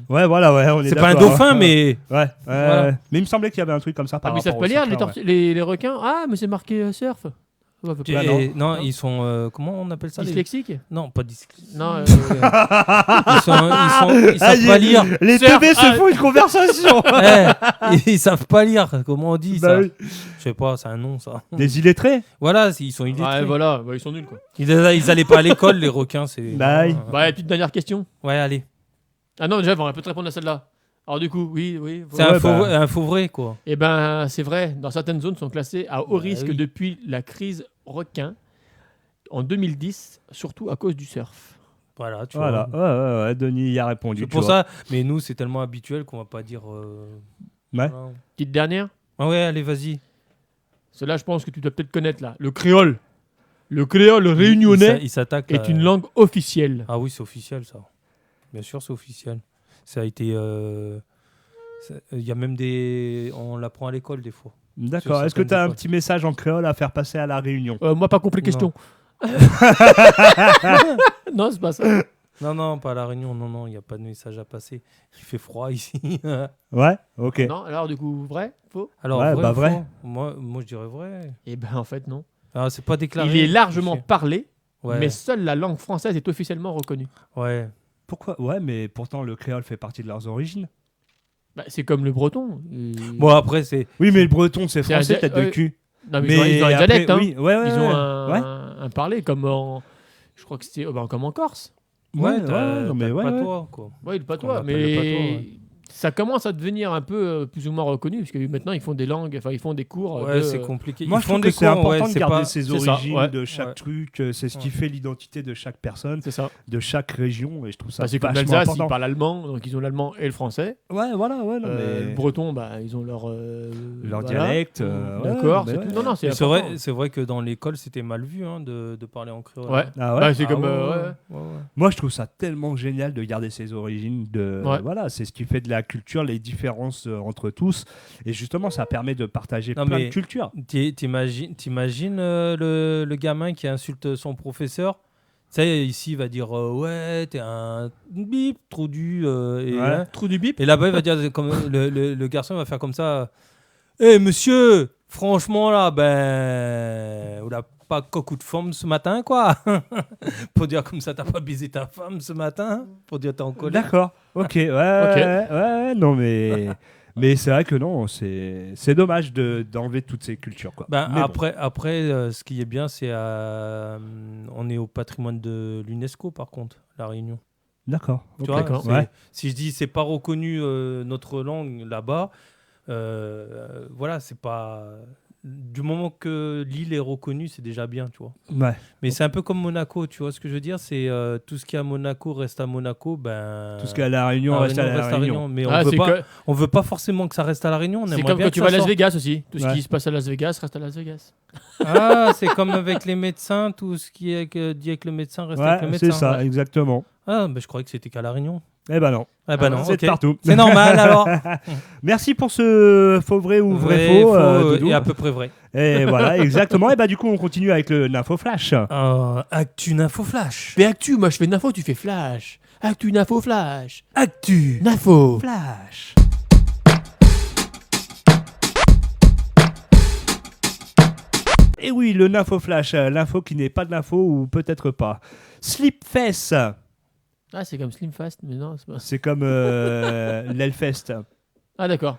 Speaker 2: Ouais, voilà, ouais, on est
Speaker 3: C'est pas un
Speaker 2: d'accord,
Speaker 3: dauphin,
Speaker 2: hein.
Speaker 3: mais...
Speaker 2: Ouais,
Speaker 3: Voilà.
Speaker 2: ouais. Mais il me semblait qu'il y avait un truc comme ça
Speaker 4: Ah,
Speaker 2: par
Speaker 4: mais ils savent
Speaker 2: rapport
Speaker 4: pas
Speaker 2: aux
Speaker 4: lire, les,
Speaker 2: surfeurs,
Speaker 4: tortues, les requins. Ah, mais c'est marqué surf. Ouais, faut pas-
Speaker 3: Non, ils sont... comment on appelle ça les...
Speaker 4: Dyslexique.
Speaker 3: Non, pas dyslexiques.
Speaker 4: Non,
Speaker 3: Ils savent
Speaker 2: Ah,
Speaker 3: pas lire.
Speaker 2: Les
Speaker 4: Surf,
Speaker 2: teubés se font une conversation.
Speaker 3: Ils savent pas lire. Comment on dit
Speaker 2: Bah
Speaker 3: ça?
Speaker 2: oui.
Speaker 3: Je sais pas, c'est un nom ça.
Speaker 2: Des illettrés.
Speaker 3: Voilà, ils sont illettrés.
Speaker 4: ouais, voilà, bah, ils sont nuls quoi.
Speaker 3: Ils allaient pas à l'école, les requins. C'est...
Speaker 2: Bah oui.
Speaker 4: Bah, petite dernière question.
Speaker 3: Ouais, allez.
Speaker 4: Ah non, déjà, on va peut-être répondre à celle-là. Alors, du coup, oui.
Speaker 3: C'est
Speaker 2: Ouais,
Speaker 3: un faux vrai, quoi.
Speaker 4: Eh ben, c'est vrai. Dans certaines zones, sont classées à haut
Speaker 3: Bah
Speaker 4: risque
Speaker 3: oui.
Speaker 4: depuis la crise requin en 2010, surtout à cause du surf.
Speaker 3: Voilà, tu
Speaker 2: Voilà.
Speaker 3: vois.
Speaker 2: Ouais, Denis y a répondu.
Speaker 3: C'est
Speaker 2: tu
Speaker 3: pour
Speaker 2: vois.
Speaker 3: ça. Mais nous, c'est tellement habituel qu'on va pas dire.
Speaker 2: Ouais.
Speaker 3: voilà.
Speaker 4: Petite dernière.
Speaker 3: Ah ouais, allez, vas-y.
Speaker 4: Celle-là, je pense que tu dois peut-être connaître là. Le créole. Le créole réunionnais
Speaker 3: Il s'attaque.
Speaker 4: est une langue officielle.
Speaker 3: Ah oui, c'est officiel, ça. Bien sûr, c'est officiel. Ça a été. Il y a même des. On l'apprend à l'école des fois.
Speaker 2: D'accord.
Speaker 3: Sur
Speaker 2: Est-ce que tu as un
Speaker 3: certaines
Speaker 2: petit message en créole à faire passer à la réunion?
Speaker 4: Moi, pas compris question. Non, c'est pas ça.
Speaker 3: Non, pas à la Réunion. Non, il n'y a pas de message à passer. Il fait froid ici.
Speaker 2: Ouais. Ok.
Speaker 4: Non, alors du coup, vrai, faux.
Speaker 3: Alors,
Speaker 2: Ouais,
Speaker 3: vrai,
Speaker 2: bah
Speaker 3: ou
Speaker 2: vrai.
Speaker 3: faux? Moi, je dirais vrai.
Speaker 4: Eh ben, en fait, non.
Speaker 3: Ah, c'est pas déclaré.
Speaker 4: Il est largement
Speaker 3: tu sais.
Speaker 4: parlé,
Speaker 3: Ouais.
Speaker 4: mais seule la langue française est officiellement reconnue.
Speaker 3: Ouais.
Speaker 2: Pourquoi? Ouais, mais pourtant le créole fait partie de leurs origines.
Speaker 4: Bah, c'est comme le breton.
Speaker 3: Bon, après, c'est.
Speaker 2: Oui, mais le breton c'est
Speaker 4: C'est un
Speaker 2: français,
Speaker 4: dia-
Speaker 2: tête de
Speaker 4: ouais.
Speaker 2: cul.
Speaker 4: Non, mais ils ont un
Speaker 2: après,
Speaker 4: dialecte. Hein.
Speaker 2: oui, ouais,
Speaker 4: Ils ont
Speaker 2: ouais.
Speaker 4: un parler comme en. Je crois que c'était comme en Corse.
Speaker 2: Ouais,
Speaker 3: t'as
Speaker 2: non, mais
Speaker 3: le
Speaker 2: ouais,
Speaker 3: patois, quoi.
Speaker 4: Oui, le
Speaker 3: Qu'on
Speaker 4: patois.
Speaker 3: appelle le
Speaker 4: Mais
Speaker 3: patois, ouais.
Speaker 4: ça commence à devenir un peu plus ou moins reconnu, parce que maintenant ils font des langues, enfin ils font des cours.
Speaker 3: Ouais,
Speaker 4: de-
Speaker 3: c'est compliqué.
Speaker 2: Moi,
Speaker 3: Ils
Speaker 2: je
Speaker 3: font
Speaker 2: trouve
Speaker 3: des
Speaker 2: que c'est
Speaker 3: cours,
Speaker 2: important
Speaker 3: ouais,
Speaker 2: de
Speaker 3: c'est
Speaker 2: garder
Speaker 3: pas-
Speaker 2: ses
Speaker 4: c'est ça,
Speaker 2: origines
Speaker 4: ouais.
Speaker 2: de chaque
Speaker 3: Ouais.
Speaker 2: truc. C'est ce qui
Speaker 3: Ouais.
Speaker 2: fait l'identité de chaque personne,
Speaker 4: C'est ça.
Speaker 2: de chaque région, et je trouve ça
Speaker 4: Bah, c'est comme
Speaker 2: vachement
Speaker 4: l'Alsace, ils
Speaker 2: important.
Speaker 4: parlent allemand, donc ils ont l'allemand et le français.
Speaker 2: Ouais, voilà, ouais, non,
Speaker 4: Le
Speaker 2: mais
Speaker 4: breton, bah, ils ont leur.
Speaker 2: leur
Speaker 4: voilà.
Speaker 2: dialecte.
Speaker 4: D'accord,
Speaker 2: ouais,
Speaker 4: c'est
Speaker 2: mais
Speaker 4: tout.
Speaker 2: ouais.
Speaker 4: Non, non, c'est
Speaker 3: C'est
Speaker 4: important.
Speaker 3: vrai, c'est vrai que dans l'école, c'était mal vu hein, de parler en créole.
Speaker 4: Ouais.
Speaker 3: hein.
Speaker 2: Ah ouais.
Speaker 4: Bah, c'est
Speaker 3: Ah
Speaker 4: comme.
Speaker 3: ouais,
Speaker 4: ouais.
Speaker 3: ouais.
Speaker 2: Moi, je trouve ça tellement génial de garder ses origines.
Speaker 4: Ouais.
Speaker 2: Voilà, c'est ce qui fait de la culture, les différences entre tous. Et justement, ça permet de partager
Speaker 3: Non,
Speaker 2: plein
Speaker 3: mais-
Speaker 2: de cultures.
Speaker 3: T'imagines le gamin qui insulte son professeur? Tu sais, ici, il va dire ouais, t'es un bip, trou du.
Speaker 2: Ouais.
Speaker 4: Trou du bip.
Speaker 3: Et là-bas, il va dire comme le garçon va faire comme ça. Eh monsieur, franchement là, ben, on n'a pas cocu de femme ce matin, quoi. Pour dire comme ça, t'as pas baisé ta femme ce matin, pour dire t'es en colère.
Speaker 2: D'accord. Ok. Ouais. Ouais. Non, mais. Mais c'est vrai que non, c'est dommage d'enlever toutes ces cultures. Quoi.
Speaker 3: Ben,
Speaker 2: Mais bon.
Speaker 3: après ce qui est bien, c'est on est au patrimoine de l'UNESCO, par contre, La Réunion.
Speaker 2: D'accord.
Speaker 3: Tu vois,
Speaker 4: d'accord.
Speaker 3: c'est-
Speaker 2: Ouais.
Speaker 3: Si je dis c'est pas reconnu notre langue là-bas, voilà, c'est pas. Du moment que l'île est reconnue, c'est déjà bien, tu vois.
Speaker 2: Ouais.
Speaker 3: Mais c'est un peu comme Monaco, tu vois ce que je veux dire. C'est tout ce qui est à Monaco reste à Monaco. Ben,
Speaker 2: Tout ce qui est à La Réunion reste à La Réunion.
Speaker 3: Mais
Speaker 4: Ah, c'est
Speaker 3: on veut pas forcément que ça reste à La Réunion. On
Speaker 4: c'est
Speaker 3: aimerait
Speaker 4: comme
Speaker 3: bien
Speaker 4: quand
Speaker 3: que
Speaker 4: tu
Speaker 3: ça
Speaker 4: vas à Las
Speaker 3: sorte.
Speaker 4: Vegas aussi. Tout ce
Speaker 2: Ouais.
Speaker 4: qui se passe à Las Vegas reste à Las Vegas.
Speaker 3: Ah, c'est comme avec les médecins. Tout ce qui est dit avec le médecin reste avec le
Speaker 2: Ouais,
Speaker 3: médecin.
Speaker 2: c'est ça,
Speaker 3: Ouais.
Speaker 2: exactement.
Speaker 3: Ah, ben, je croyais que c'était qu'à La Réunion.
Speaker 2: Eh ben non.
Speaker 3: Ah bah non,
Speaker 2: C'est
Speaker 3: ok.
Speaker 2: partout.
Speaker 3: C'est normal alors.
Speaker 2: Merci pour ce faux vrai ou vrai faux. Doudou.
Speaker 3: Et à peu près vrai.
Speaker 2: Et voilà, exactement. Et bah du coup, on continue avec le Info Flash.
Speaker 3: Actu Info Flash.
Speaker 4: Je fais actu, moi je fais Nafo, tu fais flash. Actu, Nafo, flash.
Speaker 3: Actu
Speaker 4: Nafo.
Speaker 2: Flash. Et oui, le Info Flash, l'info qui n'est pas de l'info ou peut-être pas. Slipfest,
Speaker 4: Ah, c'est comme Slim Fast, mais non, c'est pas.
Speaker 2: c'est comme l'Hellfest.
Speaker 4: Ah, d'accord.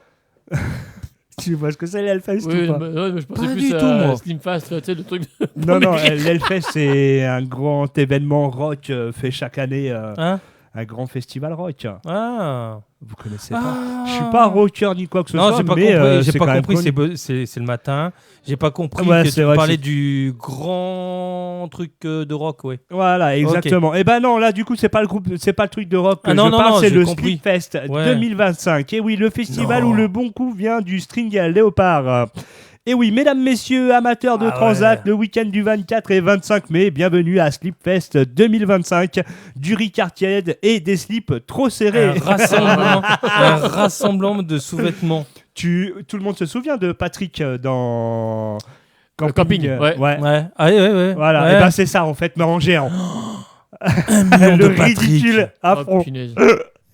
Speaker 2: Tu vois ce que c'est l'Hellfest
Speaker 4: Oui,
Speaker 2: ou pas
Speaker 4: mais je pensais
Speaker 3: Pas
Speaker 4: plus
Speaker 3: du
Speaker 4: à
Speaker 3: tout, moi.
Speaker 4: Slim Fast, tu sais, le truc de.
Speaker 2: Non, l'Hellfest, c'est un grand événement rock fait chaque année,
Speaker 3: Hein
Speaker 2: un grand festival rock.
Speaker 3: Ah.
Speaker 2: Vous connaissez pas Je suis pas rocker ni quoi que ce
Speaker 3: Non,
Speaker 2: soit,
Speaker 3: j'ai pas
Speaker 2: mais
Speaker 3: compris. J'ai
Speaker 2: c'est
Speaker 3: pas
Speaker 2: quand même
Speaker 3: compris.
Speaker 2: connu.
Speaker 3: C'est le matin. J'ai pas compris
Speaker 2: Ouais,
Speaker 3: que
Speaker 2: c'est
Speaker 3: tu
Speaker 2: vrai,
Speaker 3: parlais
Speaker 2: c'est-
Speaker 3: du grand truc de rock, ouais.
Speaker 2: Voilà, exactement. Et ben non, là du coup, c'est pas le groupe, c'est pas le truc de rock que
Speaker 3: Ah non,
Speaker 2: je
Speaker 3: non,
Speaker 2: parle,
Speaker 3: non,
Speaker 2: c'est
Speaker 3: j'ai
Speaker 2: le
Speaker 3: compris.
Speaker 2: Slipfest
Speaker 3: Ouais.
Speaker 2: 2025. Et oui, le festival
Speaker 3: Non.
Speaker 2: où le bon coup vient du string léopard. Et oui, mesdames, messieurs, amateurs de
Speaker 3: Ah
Speaker 2: transat,
Speaker 3: ouais.
Speaker 2: le week-end du 24 et 25 mai, bienvenue à Slipfest 2025, du Ricard-Tiède et des slips trop serrés.
Speaker 3: Un rassemblement de sous-vêtements.
Speaker 2: Tout le monde se souvient de Patrick dans
Speaker 4: Le camping, ouais.
Speaker 3: Ouais. Ah, ouais.
Speaker 2: Voilà,
Speaker 3: Ouais.
Speaker 2: et ben c'est ça en fait, mais en géant.
Speaker 3: million
Speaker 2: Le
Speaker 3: de Patrick.
Speaker 2: ridicule à
Speaker 4: Oh,
Speaker 2: fond.
Speaker 4: punaise.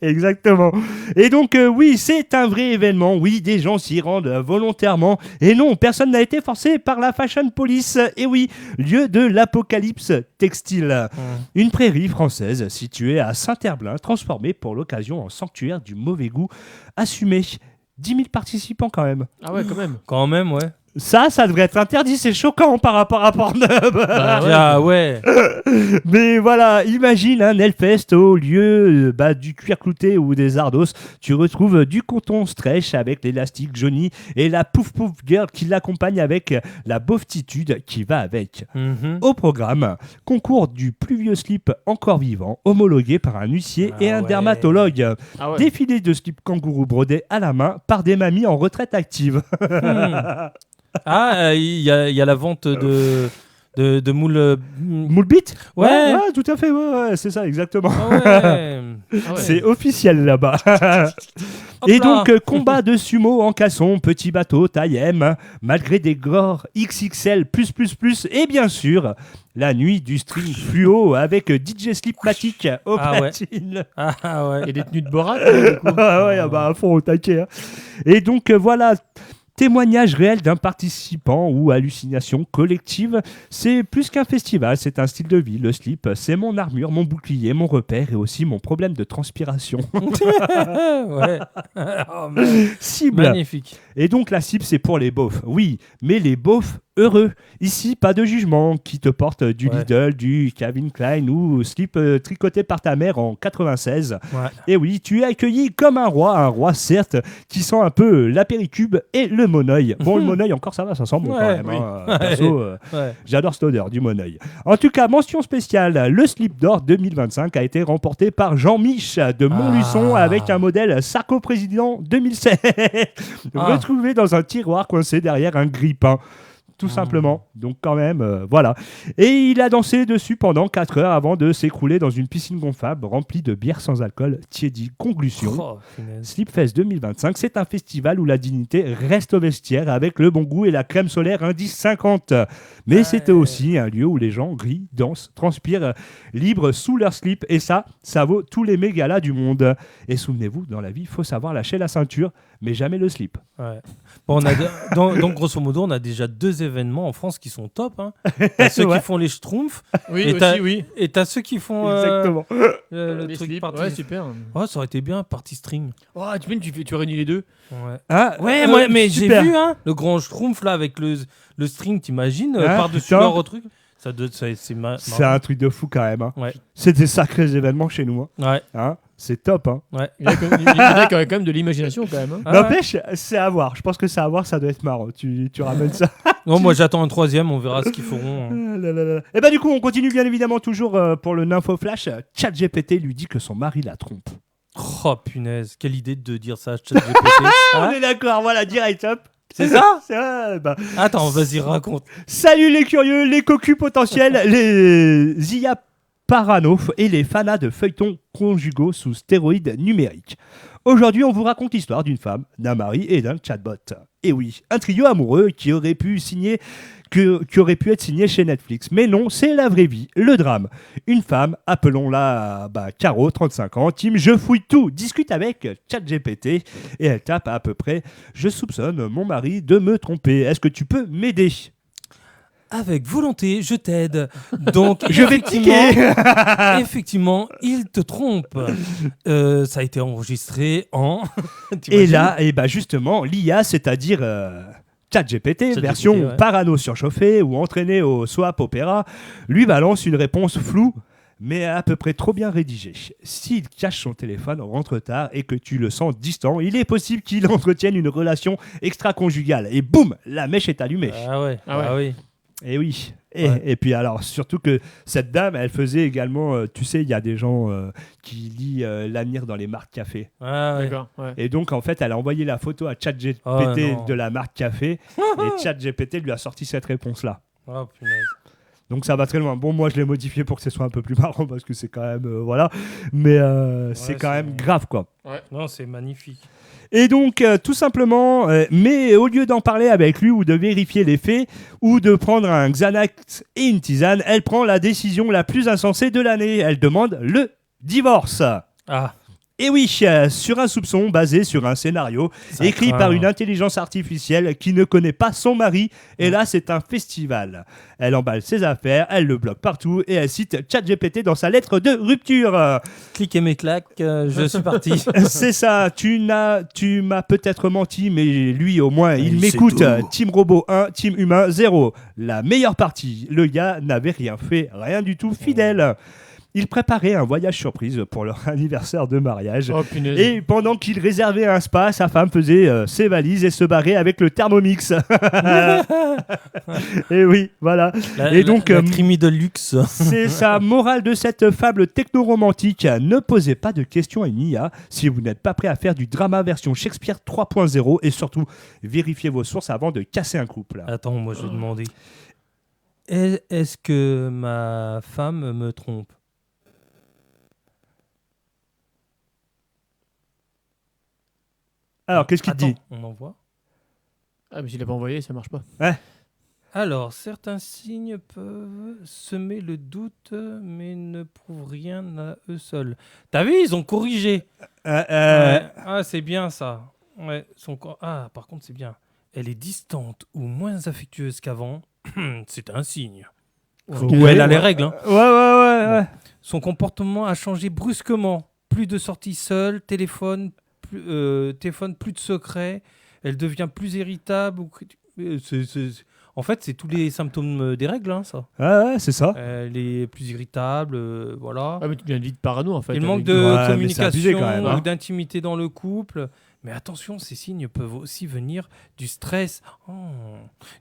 Speaker 2: Exactement. Et donc oui, c'est un vrai événement. Oui, des gens s'y rendent volontairement. Et non, personne n'a été forcé par la Fashion Police. Et oui, lieu de l'apocalypse textile. Une prairie française située à Saint-Herblain, transformée pour l'occasion en sanctuaire du mauvais goût assumé. 10 000 participants quand même.
Speaker 4: Ah, ouais, quand même.
Speaker 3: Quand même, ouais.
Speaker 2: Ça devrait être interdit, c'est choquant par rapport à Pornhub.
Speaker 4: Bah, ouais.
Speaker 3: Ah ouais.
Speaker 2: Mais voilà, imagine un Hellfest au lieu du cuir clouté ou des ardos. Tu retrouves du coton stretch avec l'élastique Johnny et la pouf pouf girl qui l'accompagne avec la beauftitude qui va avec.
Speaker 3: Mhm.
Speaker 2: Au programme, concours du plus vieux slip encore vivant, homologué par un huissier et un
Speaker 3: ouais.
Speaker 2: dermatologue.
Speaker 4: Ah, ouais.
Speaker 2: Défilé de slip kangourou brodé à la main par des mamies en retraite active.
Speaker 3: Ah, il y a la vente de moules.
Speaker 2: Moule bite
Speaker 3: Ouais.
Speaker 2: tout à fait, ouais, c'est ça, exactement.
Speaker 3: Ah ouais.
Speaker 4: Ah, ouais.
Speaker 2: C'est officiel là-bas.
Speaker 3: Hop
Speaker 2: Et
Speaker 3: là.
Speaker 2: donc, combat de sumo en casson, petit bateau, taille M, malgré des gores XXL+++, et bien sûr, la nuit du string fluo avec DJ Slipmatic au
Speaker 3: Ah ouais.
Speaker 2: platine.
Speaker 3: Ah ouais.
Speaker 4: Et des tenues de Borat, du coup.
Speaker 2: Ah ouais, à fond au taquet. Hein. Et donc, voilà. Témoignage réel d'un participant ou hallucination collective, c'est plus qu'un festival, c'est un style de vie. Le slip, c'est mon armure, mon bouclier, mon repère et aussi mon problème de transpiration.
Speaker 3: Ouais. Oh, man.
Speaker 2: Cible.
Speaker 3: Magnifique.
Speaker 2: Et donc la cible, c'est pour les beaufs. Oui, mais les beaufs heureux. Ici, pas de jugement. Qui te porte du
Speaker 3: Ouais.
Speaker 2: Lidl, du Calvin Klein ou slip tricoté par ta mère en 96.
Speaker 3: Ouais.
Speaker 2: Et oui, tu es accueilli comme un roi certes, qui sent un peu la péricube et le monoeil. Bon, le monoeil encore ça va, ça sent bon
Speaker 3: Ouais,
Speaker 2: quand même.
Speaker 3: oui.
Speaker 2: Hein. Perso,
Speaker 3: Ouais.
Speaker 2: j'adore cette odeur du monoeil. En tout cas, mention spéciale, le slip d'or 2025 a été remporté par Jean-Mich de Montluçon avec un modèle Sarko Président 2007. Retrouvé dans un tiroir coincé derrière un grille-pain. Tout simplement. Donc quand même, voilà. Et il a dansé dessus pendant 4 heures avant de s'écrouler dans une piscine gonflable remplie de bière sans alcool tiédie. Conclusion.
Speaker 3: Oh, punaise.
Speaker 2: Slipfest 2025, c'est un festival où la dignité reste au vestiaire avec le bon goût et la crème solaire indice 50. Mais c'était aussi un lieu où les gens rient, dansent, transpirent libres sous leur slip. Et ça vaut tous les mégalas du monde. Et souvenez-vous, dans la vie, il faut savoir lâcher la ceinture, mais jamais le slip.
Speaker 3: Ouais. Bon, donc, grosso modo, on a déjà 2 événements en France qui sont top. Hein. T'as ceux
Speaker 2: Ouais.
Speaker 3: qui font les schtroumpfs
Speaker 4: Oui,
Speaker 3: Et
Speaker 4: aussi, oui.
Speaker 3: et t'as ceux qui font
Speaker 2: Exactement.
Speaker 3: le
Speaker 4: Les
Speaker 3: truc
Speaker 4: slips,
Speaker 3: party.
Speaker 4: ouais, super.
Speaker 3: Ouais, ça aurait été bien, party string.
Speaker 4: Oh, tu réunis les deux.
Speaker 3: Ouais.
Speaker 2: Hein
Speaker 3: Ouais, moi, mais j'ai
Speaker 2: super.
Speaker 3: vu hein, le grand schtroumpf là avec le string, t'imagines,
Speaker 2: Ah,
Speaker 3: par-dessus
Speaker 2: putain.
Speaker 3: leur truc. C'est
Speaker 2: C'est
Speaker 3: marrant.
Speaker 2: un truc de fou quand même. Hein.
Speaker 3: Ouais.
Speaker 2: C'est des sacrés événements chez nous. Hein.
Speaker 3: Ouais.
Speaker 2: Hein, c'est top. Hein.
Speaker 3: Ouais.
Speaker 4: Il y a quand même de l'imagination, quand même. Hein.
Speaker 3: Ah ouais.
Speaker 2: N'empêche, c'est à voir. Je pense que c'est à voir, ça doit être marrant. Tu ramènes ça.
Speaker 3: Non, moi j'attends un 3e, on verra ce qu'ils feront. Hein.
Speaker 2: Et bah du coup, on continue bien évidemment toujours pour le Nympho Flash. ChatGPT lui dit que son mari la trompe.
Speaker 3: Oh punaise, quelle idée de dire ça à ChatGPT.
Speaker 2: On est d'accord, voilà, direct, hop.
Speaker 3: C'est ça
Speaker 2: C'est vrai, bah.
Speaker 3: Attends, vas-y, raconte.
Speaker 2: Salut les curieux, les cocus potentiels, les IA parano et les fanas de feuilletons conjugaux sous stéroïdes numériques. Aujourd'hui, on vous raconte l'histoire d'une femme, d'un mari et d'un chatbot. Et oui, un trio amoureux qui aurait pu être signé chez Netflix. Mais non, c'est la vraie vie, le drame. Une femme, appelons-la Caro, 35 ans, team je fouille tout, discute avec ChatGPT et elle tape à peu près « Je soupçonne mon mari de me tromper, est-ce que tu peux m'aider ?»
Speaker 3: Avec volonté, je t'aide. Donc,
Speaker 2: Je vais tiquer.
Speaker 3: Effectivement, il te trompe. Ça a été enregistré en...
Speaker 2: Et là, justement, l'IA, c'est-à-dire ChatGPT, version
Speaker 3: ouais.
Speaker 2: parano surchauffée ou entraînée au swap opéra, lui balance une réponse floue, mais à peu près trop bien rédigée. S'il cache son téléphone, rentre tard et que tu le sens distant, il est possible qu'il entretienne une relation extra-conjugale. Et boum, la mèche est allumée.
Speaker 3: Ah ouais. Oui.
Speaker 2: Et oui.
Speaker 3: Ouais.
Speaker 2: Et puis alors, surtout que cette dame, elle faisait également, tu sais, il y a des gens qui lisent l'avenir dans les marques café.
Speaker 3: Ah ouais.
Speaker 4: D'accord. Ouais.
Speaker 2: Et donc, en fait, elle a envoyé la photo à ChatGPT
Speaker 3: non.
Speaker 2: de la marque café et ChatGPT lui a sorti cette réponse-là.
Speaker 3: Oh, punaise.
Speaker 2: Donc ça va très loin. Bon, moi je l'ai modifié pour que ce soit un peu plus marrant parce que c'est quand même voilà, mais c'est quand même grave quoi.
Speaker 3: Non, c'est magnifique.
Speaker 2: Et donc tout simplement, mais au lieu d'en parler avec lui ou de vérifier les faits ou de prendre un Xanax et une tisane, elle prend la décision la plus insensée de l'année. Elle demande le divorce.
Speaker 3: Ah.
Speaker 2: Et oui, sur un soupçon basé sur un scénario
Speaker 3: Ça
Speaker 2: écrit
Speaker 3: craint.
Speaker 2: par une intelligence artificielle qui ne connaît pas son mari. Et là, c'est un festival. Elle emballe ses affaires, elle le bloque partout et elle cite ChatGPT dans sa lettre de rupture.
Speaker 3: Clique et m'éclaque, je suis parti.
Speaker 2: C'est ça, tu m'as peut-être menti, mais lui au moins, il
Speaker 1: Il
Speaker 2: m'écoute.
Speaker 1: sait tout.
Speaker 2: Team robot 1, team humain 0. La meilleure partie, le gars n'avait rien fait, rien du tout fidèle. Il préparait un voyage surprise pour leur anniversaire de mariage.
Speaker 4: Oh punaise.
Speaker 2: Et pendant qu'il réservait un spa, sa femme faisait ses valises et se barrait avec le Thermomix. Et oui, voilà.
Speaker 3: La crimi de luxe.
Speaker 2: C'est sa morale de cette fable techno-romantique. Ne posez pas de questions à une IA si vous n'êtes pas prêt à faire du drama version Shakespeare 3.0 et surtout, vérifiez vos sources avant de casser un couple.
Speaker 3: Attends, moi je vais demander. Est-ce que ma femme me trompe?
Speaker 2: Alors, qu'est-ce qu'il te dit?
Speaker 3: On envoie.
Speaker 4: Ah, mais s'il l'a pas envoyé, ça marche pas.
Speaker 3: Alors, certains signes peuvent semer le doute, mais ne prouvent rien à eux seuls. T'as vu, ils ont corrigé. Ouais. Ah, c'est bien ça. Ouais, par contre, c'est bien. Elle est distante ou moins affectueuse qu'avant. C'est un signe. Ou elle a les règles. Hein.
Speaker 2: Ouais.
Speaker 3: Son comportement a changé brusquement. Plus de sorties seules, téléphone plus de secrets. Elle devient plus irritable. En fait, c'est tous les symptômes des règles, hein, ça.
Speaker 2: Ouais, c'est ça.
Speaker 3: Elle est plus irritable, voilà.
Speaker 4: Ah, mais tu viens de vite parano en fait.
Speaker 3: Il manque
Speaker 4: avec-
Speaker 3: de
Speaker 2: Ouais, mais c'est abusé
Speaker 3: communication
Speaker 2: quand même, hein.
Speaker 3: ou d'intimité dans le couple. Mais attention, ces signes peuvent aussi venir du stress,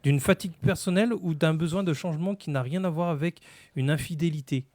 Speaker 3: d'une fatigue personnelle ou d'un besoin de changement qui n'a rien à voir avec une infidélité.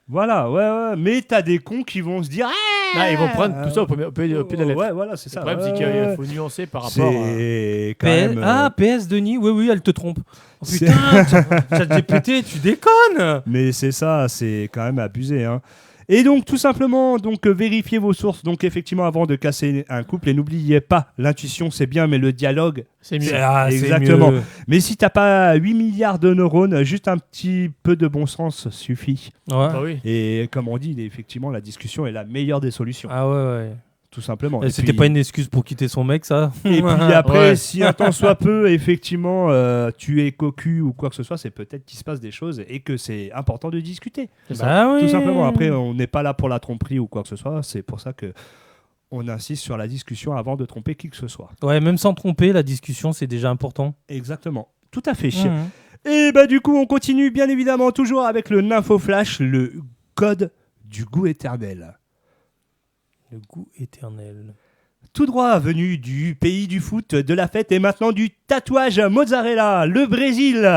Speaker 2: Voilà, ouais. Mais t'as des cons qui vont se dire
Speaker 4: Ah, ils vont prendre tout ça au pied de la lettre.
Speaker 2: Ouais, voilà, c'est
Speaker 4: Le
Speaker 2: ça.
Speaker 4: problème, c'est qu'il faut nuancer par rapport à.
Speaker 2: C'est quand même.
Speaker 3: PS Denis, oui, elle te trompe. Oh,
Speaker 2: C'est-
Speaker 3: putain, ChatGPT, tu déconnes.
Speaker 2: Mais c'est ça, c'est quand même abusé. Hein. Et donc, tout simplement, vérifiez vos sources. Donc, effectivement, avant de casser un couple. Et n'oubliez pas, l'intuition, c'est bien, mais le dialogue,
Speaker 4: C'est mieux.
Speaker 3: C'est
Speaker 2: Exactement.
Speaker 3: mieux.
Speaker 2: mais si t'as pas 8 milliards de neurones, juste un petit peu de bon sens suffit.
Speaker 3: Ouais.
Speaker 4: Ah oui.
Speaker 2: Et comme on dit, effectivement, la discussion est la meilleure des solutions.
Speaker 3: Ah ouais.
Speaker 2: Tout simplement.
Speaker 3: Et
Speaker 2: Et
Speaker 3: c'était
Speaker 2: puis-
Speaker 3: pas une excuse pour quitter son mec, ça.
Speaker 2: Et puis après,
Speaker 4: Ouais.
Speaker 2: si un temps soit peu, effectivement, tu es cocu ou quoi que ce soit, c'est peut-être qu'il se passe des choses et que c'est important de discuter.
Speaker 4: C'est ça.
Speaker 3: Bah oui.
Speaker 2: Tout simplement. Après, on n'est pas là pour la tromperie ou quoi que ce soit. C'est pour ça que on insiste sur la discussion avant de tromper qui que ce soit.
Speaker 3: Ouais, même sans tromper, la discussion, c'est déjà important.
Speaker 2: Exactement. Tout à fait.
Speaker 3: Mhm.
Speaker 2: Et bah du coup, on continue bien évidemment toujours avec le Nymphoflash, le code du goût éternel.
Speaker 3: Le goût éternel.
Speaker 2: Tout droit venu du pays du foot, de la fête et maintenant du tatouage mozzarella, le Brésil.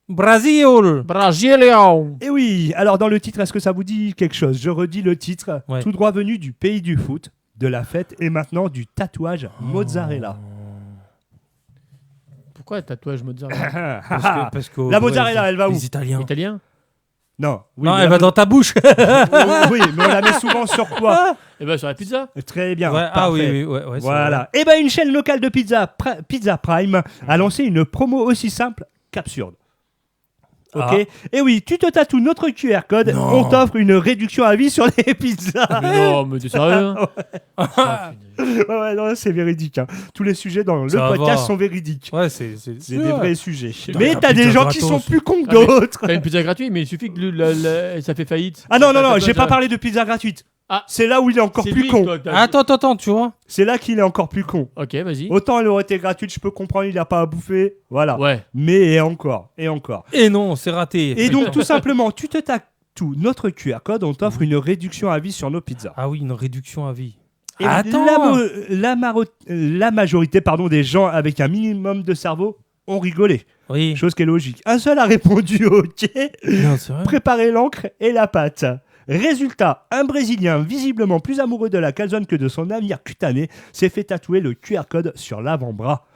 Speaker 3: Brésil.
Speaker 4: Brésilien.
Speaker 2: Et oui, alors dans le titre, est-ce que ça vous dit quelque chose? Je redis le titre.
Speaker 3: Ouais.
Speaker 2: Tout droit venu du pays du foot, de la fête et maintenant du tatouage mozzarella.
Speaker 4: Pourquoi tatouage mozzarella?
Speaker 3: Parce que
Speaker 2: La mozzarella, elle va où?
Speaker 3: Les Italiens.
Speaker 4: Italien?
Speaker 2: Non, oui,
Speaker 3: Non,
Speaker 2: mais
Speaker 3: elle va dans ta bouche.
Speaker 2: Oui, mais on la met souvent sur quoi?
Speaker 4: Et ben sur la pizza.
Speaker 2: Très bien.
Speaker 3: Ouais, ah oui,
Speaker 2: parfait.
Speaker 3: ouais, c'est
Speaker 2: Voilà. Et ben une chaîne locale de pizza, Pizza Prime, a lancé une promo aussi simple qu'absurde. Ok.
Speaker 3: Ah.
Speaker 2: Et oui, tu te tatoues notre QR code,
Speaker 3: Non.
Speaker 2: on t'offre une réduction à vie sur les pizzas.
Speaker 4: Mais non, mais t'es sérieux?
Speaker 2: Ouais, non, c'est véridique. Hein. Tous les sujets dans le
Speaker 3: Ça
Speaker 2: podcast
Speaker 3: va.
Speaker 2: sont véridiques.
Speaker 3: Ouais, c'est
Speaker 2: C'est des vrais sujets.
Speaker 3: Putain,
Speaker 2: Mais
Speaker 3: la
Speaker 2: t'as des
Speaker 3: pizza
Speaker 2: gens qui
Speaker 3: gratos.
Speaker 2: sont plus cons que
Speaker 4: Ah, mais-
Speaker 2: d'autres.
Speaker 4: T'as une pizza gratuite, mais il suffit que ça fait faillite.
Speaker 2: Ah non, non, non,
Speaker 4: T'as
Speaker 2: j'ai pas
Speaker 4: besoin-
Speaker 2: parlé de pizza gratuite.
Speaker 4: Ah.
Speaker 2: C'est là où il est encore
Speaker 4: C'est
Speaker 2: plus
Speaker 4: lui,
Speaker 2: con.
Speaker 4: toi, que t'as-
Speaker 3: Attends, tu vois.
Speaker 2: C'est là qu'il est encore plus con.
Speaker 4: Ok, vas-y.
Speaker 2: Autant elle aurait été gratuite, je peux comprendre, il a pas à bouffer. Voilà.
Speaker 4: Ouais.
Speaker 2: Mais et encore, et encore.
Speaker 3: Et non, c'est raté.
Speaker 2: Et donc, tout simplement, tu te tatoues notre QR code, on t'offre une réduction à vie sur nos pizzas.
Speaker 3: Ah oui, une réduction à vie.
Speaker 2: Et
Speaker 3: Attends.
Speaker 2: la majorité des gens avec un minimum de cerveau ont rigolé.
Speaker 3: Oui.
Speaker 2: Chose qui est logique. Un seul a répondu OK.
Speaker 3: Non, c'est vrai.
Speaker 2: Préparez l'encre et la pâte. Résultat, un Brésilien visiblement plus amoureux de la calzone que de son avenir cutané s'est fait tatouer le QR code sur l'avant-bras.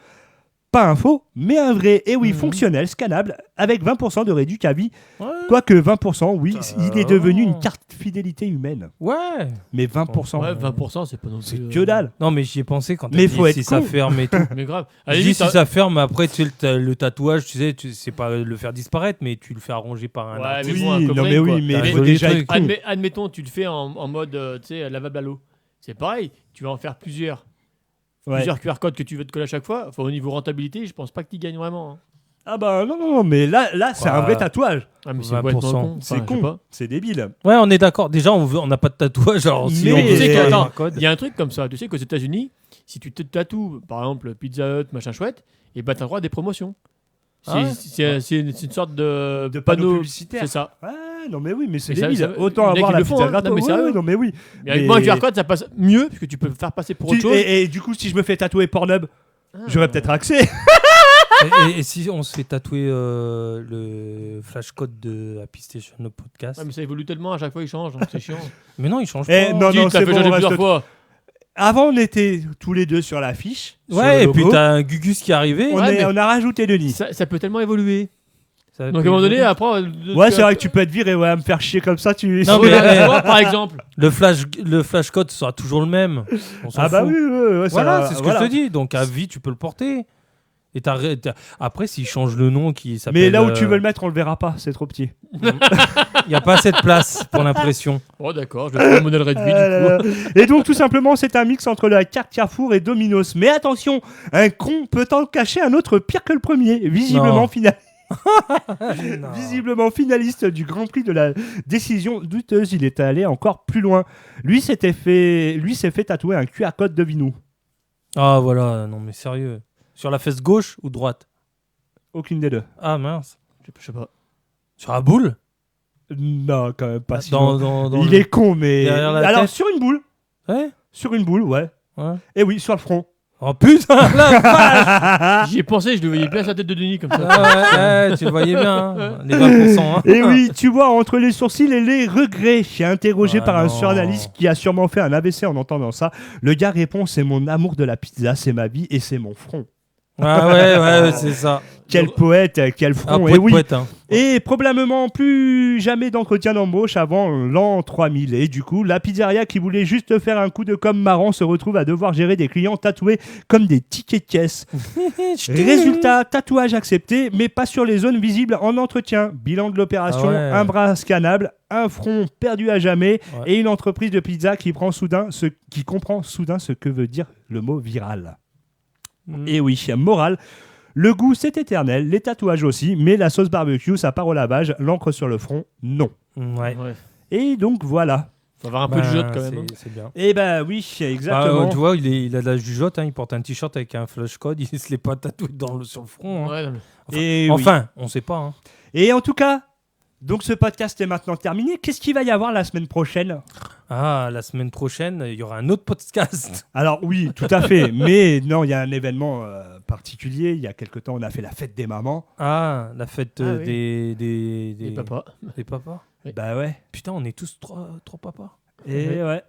Speaker 2: Pas un faux, mais un vrai. Et oui, fonctionnel, scannable, avec 20% de réduc à vie.
Speaker 3: Ouais.
Speaker 2: Quoique 20%, oui, il est devenu une
Speaker 3: Oh.
Speaker 2: carte fidélité humaine.
Speaker 3: Ouais.
Speaker 2: Mais 20%,
Speaker 4: Ouais, 20%, c'est pas non plus.
Speaker 2: c'est que dalle.
Speaker 3: Non, mais j'y ai pensé quand
Speaker 2: Mais
Speaker 3: t'as
Speaker 2: faut
Speaker 3: dit
Speaker 2: être
Speaker 3: si ça
Speaker 2: con.
Speaker 3: ferme et tout.
Speaker 4: Mais grave.
Speaker 3: Je
Speaker 4: Allez,
Speaker 3: dis si ça ferme, après tu sais, le tatouage, tu sais, c'est pas le faire disparaître, mais tu le fais arranger par un
Speaker 4: Ouais,
Speaker 3: artiste.
Speaker 4: mais
Speaker 2: Oui,
Speaker 4: bon, un
Speaker 2: non
Speaker 4: copain,
Speaker 2: mais
Speaker 4: quoi.
Speaker 2: oui, mais
Speaker 3: T'as
Speaker 2: il
Speaker 3: un
Speaker 2: faut
Speaker 3: joli
Speaker 2: déjà
Speaker 3: truc.
Speaker 2: être con.
Speaker 4: Admettons, tu le fais en mode tu sais, lavable à l'eau. C'est pareil, tu vas en faire plusieurs.
Speaker 2: Ouais.
Speaker 4: Plusieurs QR codes que tu veux te coller à chaque fois. Enfin, au niveau rentabilité, je pense pas que tu gagnes vraiment. Hein.
Speaker 2: Ah bah non, mais là c'est un
Speaker 3: Ouais.
Speaker 2: vrai tatouage.
Speaker 4: Ah, mais c'est
Speaker 3: 20%.
Speaker 4: complètement con.
Speaker 2: C'est
Speaker 4: Enfin, je sais
Speaker 2: con,
Speaker 4: pas.
Speaker 2: c'est débile.
Speaker 3: Ouais, on est d'accord. Déjà, on n'a pas de tatouage. Alors, si
Speaker 2: Mais-
Speaker 3: on
Speaker 2: Tu
Speaker 3: veut
Speaker 2: sais
Speaker 3: faire
Speaker 4: qu'attends,
Speaker 3: un code.
Speaker 4: Il y a un truc comme ça. Tu sais qu'aux États-Unis, si tu te tatoues, par exemple, Pizza Hut, machin chouette, et bah t'as le droit à des promotions.
Speaker 3: Ah ouais
Speaker 4: C'est une sorte de
Speaker 2: panneau publicitaire.
Speaker 4: C'est ça.
Speaker 2: Ah non mais oui, mais c'est
Speaker 4: Mais ça-
Speaker 2: débile.
Speaker 4: ça-
Speaker 2: Autant
Speaker 4: il y en a
Speaker 2: avoir
Speaker 4: qui
Speaker 2: la
Speaker 4: le font,
Speaker 2: pizza
Speaker 4: hein.
Speaker 2: gratos.
Speaker 4: Non, mais
Speaker 2: Ouais,
Speaker 4: sérieux.
Speaker 2: non mais oui.
Speaker 4: Mais avec moi, un QR code, ça passe mieux, parce que tu peux faire passer pour autre chose.
Speaker 2: Et du coup, si je me fais tatouer Pornhub, j'aurais peut-être accès.
Speaker 3: Et si on se fait tatouer le flash code de Happy Station, le podcast.
Speaker 4: Ouais, mais ça évolue tellement, à chaque fois il change, donc c'est chiant.
Speaker 3: Mais non, il change
Speaker 2: Eh,
Speaker 3: pas.
Speaker 2: non,
Speaker 4: Si,
Speaker 2: non,
Speaker 4: t'as
Speaker 2: c'est
Speaker 4: fait
Speaker 2: bon,
Speaker 4: changer
Speaker 2: on reste-
Speaker 4: plusieurs fois.
Speaker 2: Avant, on était tous les deux sur l'affiche. sur
Speaker 3: Ouais,
Speaker 2: le
Speaker 3: et puis
Speaker 2: logo.
Speaker 3: t'as un Gugus qui est arrivé.
Speaker 2: on,
Speaker 4: Ouais, mais-
Speaker 2: on a rajouté Denis.
Speaker 4: Ça peut tellement évoluer.
Speaker 3: Ça
Speaker 4: Donc à un
Speaker 3: peut
Speaker 4: moment donné,
Speaker 3: évoluer.
Speaker 4: après.
Speaker 2: Ouais, c'est vrai que tu peux être viré, ouais, à me faire chier comme ça, tu.
Speaker 3: Non,
Speaker 4: Ouais,
Speaker 3: mais-
Speaker 4: tu vois, par exemple.
Speaker 3: Le flash code sera toujours le même. On s'en
Speaker 2: Ah bah
Speaker 3: fout.
Speaker 2: oui, ouais, ça
Speaker 3: Voilà,
Speaker 2: va,
Speaker 3: c'est ce que
Speaker 2: voilà.
Speaker 3: je te dis. Donc à vie, tu peux le porter. Et après, s'il change le nom qui s'appelle.
Speaker 2: Mais là où tu veux le mettre, on le verra pas, c'est trop petit.
Speaker 3: Il n'y a pas assez de place pour l'impression.
Speaker 4: Oh, d'accord, je vais faire un modèle réduit du coup.
Speaker 2: Et donc tout simplement c'est un mix entre la carte Carrefour et Domino's. Mais attention, un con peut en cacher un autre pire que le premier. Visiblement,
Speaker 3: Non.
Speaker 2: visiblement finaliste du Grand Prix de la décision douteuse, il est allé encore plus loin. Lui s'est fait tatouer un QR code de Vinou.
Speaker 3: Ah voilà, non mais sérieux. Sur la fesse gauche ou droite?
Speaker 2: Aucune des deux.
Speaker 3: Ah mince.
Speaker 4: Je sais pas.
Speaker 3: Sur la boule?
Speaker 2: Non, quand même pas. si
Speaker 3: Dans
Speaker 2: loin. Il est con, mais
Speaker 3: derrière la
Speaker 2: alors
Speaker 3: tête.
Speaker 2: sur une boule,
Speaker 3: Ouais.
Speaker 2: ouais.
Speaker 3: Ouais.
Speaker 2: Et oui, sur le front.
Speaker 3: Oh putain, la vache.
Speaker 4: J'y ai pensé, je le voyais bien sa tête de Denis comme ça.
Speaker 3: Ah ouais, tu le voyais bien, hein, les 20%. Hein.
Speaker 2: Et oui, tu vois, entre les sourcils et les regrets, interrogé
Speaker 3: Ah
Speaker 2: par un
Speaker 3: non.
Speaker 2: journaliste qui a sûrement fait un AVC en entendant ça, le gars répond: c'est mon amour de la pizza, c'est ma vie et c'est mon front.
Speaker 3: Ah ouais, c'est ça.
Speaker 2: Quel poète, quel front,
Speaker 3: Un
Speaker 2: et oui.
Speaker 3: poète, hein.
Speaker 2: Et probablement plus jamais d'entretien d'embauche avant l'an 3000. Et du coup, la pizzeria qui voulait juste faire un coup de com marrant se retrouve à devoir gérer des clients tatoués comme des tickets de caisse. Résultat, tatouage accepté, mais pas sur les zones visibles en entretien. Bilan de l'opération,
Speaker 3: Ah ouais.
Speaker 2: un bras scannable, un front perdu à jamais,
Speaker 3: Ouais.
Speaker 2: et une entreprise de pizza qui comprend soudain ce que veut dire le mot viral. Et oui, morale. Le goût, c'est éternel, les tatouages aussi, mais la sauce barbecue, ça part au lavage, l'encre sur le front, non.
Speaker 3: Ouais.
Speaker 4: Ouais.
Speaker 2: Et donc voilà.
Speaker 4: Faut avoir un peu de jugeote quand
Speaker 3: c'est-
Speaker 4: même. hein.
Speaker 3: C'est bien.
Speaker 2: Et ben oui,
Speaker 3: Bah,
Speaker 2: exactement.
Speaker 3: tu vois, il a de la jugeote, hein, il porte un t-shirt avec un flash code, il se l'est pas tatoué sur le front. Hein.
Speaker 4: Ouais, non, mais-
Speaker 2: Et, oui.
Speaker 3: Enfin, on sait pas. Hein.
Speaker 2: Et en tout cas, donc ce podcast est maintenant terminé. Qu'est-ce qu'il va y avoir la semaine prochaine?
Speaker 3: Ah, la semaine prochaine, il y aura un autre podcast.
Speaker 2: Alors oui, tout à fait. Mais non, il y a un événement particulier. Il y a quelque temps, on a fait la fête des mamans.
Speaker 3: Ah, la fête
Speaker 4: Ah oui.
Speaker 3: des
Speaker 4: papas.
Speaker 3: Des papas.
Speaker 4: Oui.
Speaker 2: Bah ouais.
Speaker 3: Putain, on est tous trois papas.
Speaker 2: Et ouais.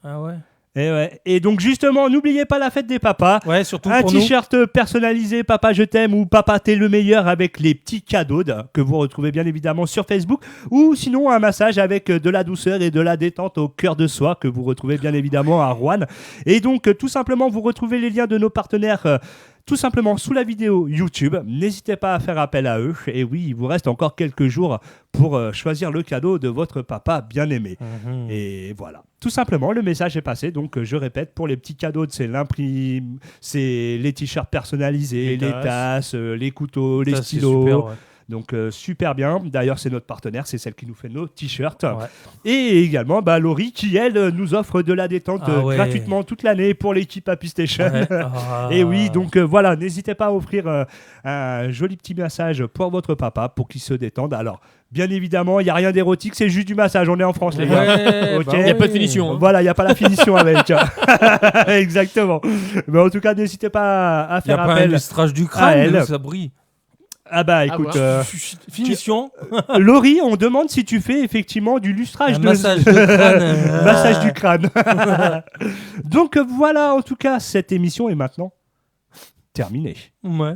Speaker 3: Ah ouais.
Speaker 2: Et, ouais. Et donc justement, n'oubliez pas la fête des papas.
Speaker 3: Ouais, surtout
Speaker 2: Un
Speaker 3: pour nous.
Speaker 2: t-shirt personnalisé Papa je t'aime ou Papa t'es le meilleur avec les petits cadeaux que vous retrouvez bien évidemment sur Facebook, ou sinon un massage avec de la douceur et de la détente au cœur de soi que vous retrouvez bien évidemment à Rouen. Et donc tout simplement vous retrouvez les liens de nos partenaires tout simplement sous la vidéo YouTube. N'hésitez pas à faire appel à eux. Et oui, il vous reste encore quelques jours pour choisir le cadeau de votre papa bien-aimé. Et voilà. Tout simplement, le message est passé. Donc, je répète, pour les petits cadeaux, c'est les t-shirts personnalisés, les tasses, les couteaux, les
Speaker 3: Ça,
Speaker 2: stylos.
Speaker 3: c'est super, ouais.
Speaker 2: Donc super bien. D'ailleurs, c'est notre partenaire, c'est celle qui nous fait nos t-shirts.
Speaker 3: Ouais.
Speaker 2: Et également, Laurie qui, elle, nous offre de la détente
Speaker 3: ouais.
Speaker 2: gratuitement toute l'année pour l'équipe Happy Station.
Speaker 3: Ouais.
Speaker 2: Et oui, donc voilà, n'hésitez pas à offrir un joli petit massage pour votre papa pour qu'il se détende. Alors, bien évidemment, il n'y a rien d'érotique, c'est juste du massage. On est en France, les gars.
Speaker 3: Ouais,
Speaker 2: Ok.
Speaker 4: Il n'y a pas de finition. Hein.
Speaker 2: Voilà, il n'y a pas la finition avec. Exactement. Mais en tout cas, n'hésitez pas à
Speaker 3: Il n'y a
Speaker 2: faire
Speaker 3: pas un
Speaker 2: appel.
Speaker 3: lustrage du
Speaker 2: à
Speaker 3: crâne,
Speaker 2: elle.
Speaker 3: ça brille.
Speaker 2: Ah bah écoute,
Speaker 3: Finition.
Speaker 2: Laurie, on demande si tu fais effectivement du lustrage
Speaker 3: Un massage de crâne.
Speaker 2: massage du crâne. Donc voilà, en tout cas, cette émission est maintenant terminée.
Speaker 3: Ouais.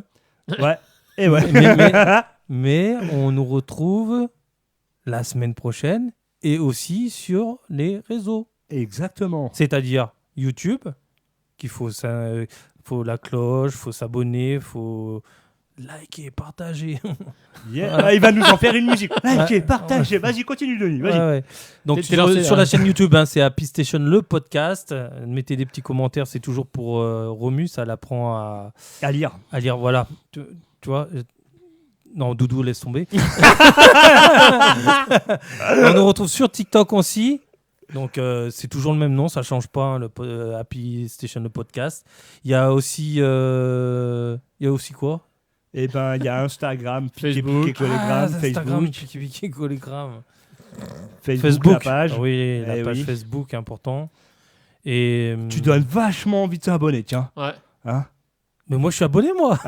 Speaker 2: Ouais. Et ouais.
Speaker 3: Mais on nous retrouve la semaine prochaine et aussi sur les réseaux.
Speaker 2: Exactement.
Speaker 3: C'est-à-dire YouTube, faut la cloche, faut s'abonner, faut liker, partager.
Speaker 2: Yeah. Ah, il va nous en faire une musique. Likez, partagez. Vas-y, continue, Denis. Vas-y.
Speaker 3: Ouais. Donc
Speaker 4: T'es lancé,
Speaker 3: sur
Speaker 4: là.
Speaker 3: la chaîne YouTube, c'est Happy Station le podcast. Mettez des petits commentaires, c'est toujours pour Romu, ça l'apprend
Speaker 2: À lire.
Speaker 3: à lire. Voilà, tu vois. Non, Doudou, laisse tomber. On nous retrouve sur TikTok aussi. Donc c'est toujours le même nom, ça change pas, le Happy Station le podcast. Il y a aussi quoi?
Speaker 2: Eh ben, il y a Instagram,
Speaker 4: Facebook.
Speaker 3: Instagram,
Speaker 2: Facebook,
Speaker 3: Collegram.
Speaker 2: Facebook, la page.
Speaker 3: Oui, la
Speaker 2: Eh
Speaker 3: page
Speaker 2: oui.
Speaker 3: Facebook, important. Et
Speaker 2: Tu donnes vachement envie de s'abonner, tiens.
Speaker 4: Ouais.
Speaker 2: Hein.
Speaker 3: mais moi je suis abonné moi.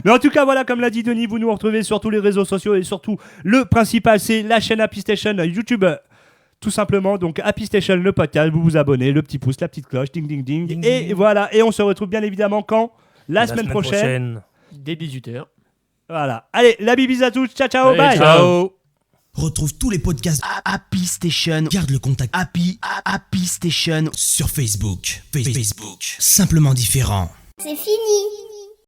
Speaker 2: Mais en tout cas, voilà, comme l'a dit Denis, vous nous retrouvez sur tous les réseaux sociaux et surtout, le principal, c'est la chaîne Happy Station YouTube. Tout simplement, donc Happy Station, le podcast, vous vous abonnez, le petit pouce, la petite cloche, ding ding ding.
Speaker 3: Ding,
Speaker 2: Et
Speaker 3: ding.
Speaker 2: voilà, et on se retrouve bien évidemment quand la semaine prochaine.
Speaker 4: Dès 18h.
Speaker 2: Voilà. Allez, la bibise à tous, ciao ciao,
Speaker 4: Allez,
Speaker 2: bye.
Speaker 4: ciao.
Speaker 1: Retrouve tous les podcasts Happy Station. Garde le contact Happy Station sur Facebook. Facebook. Simplement différent.
Speaker 5: C'est fini.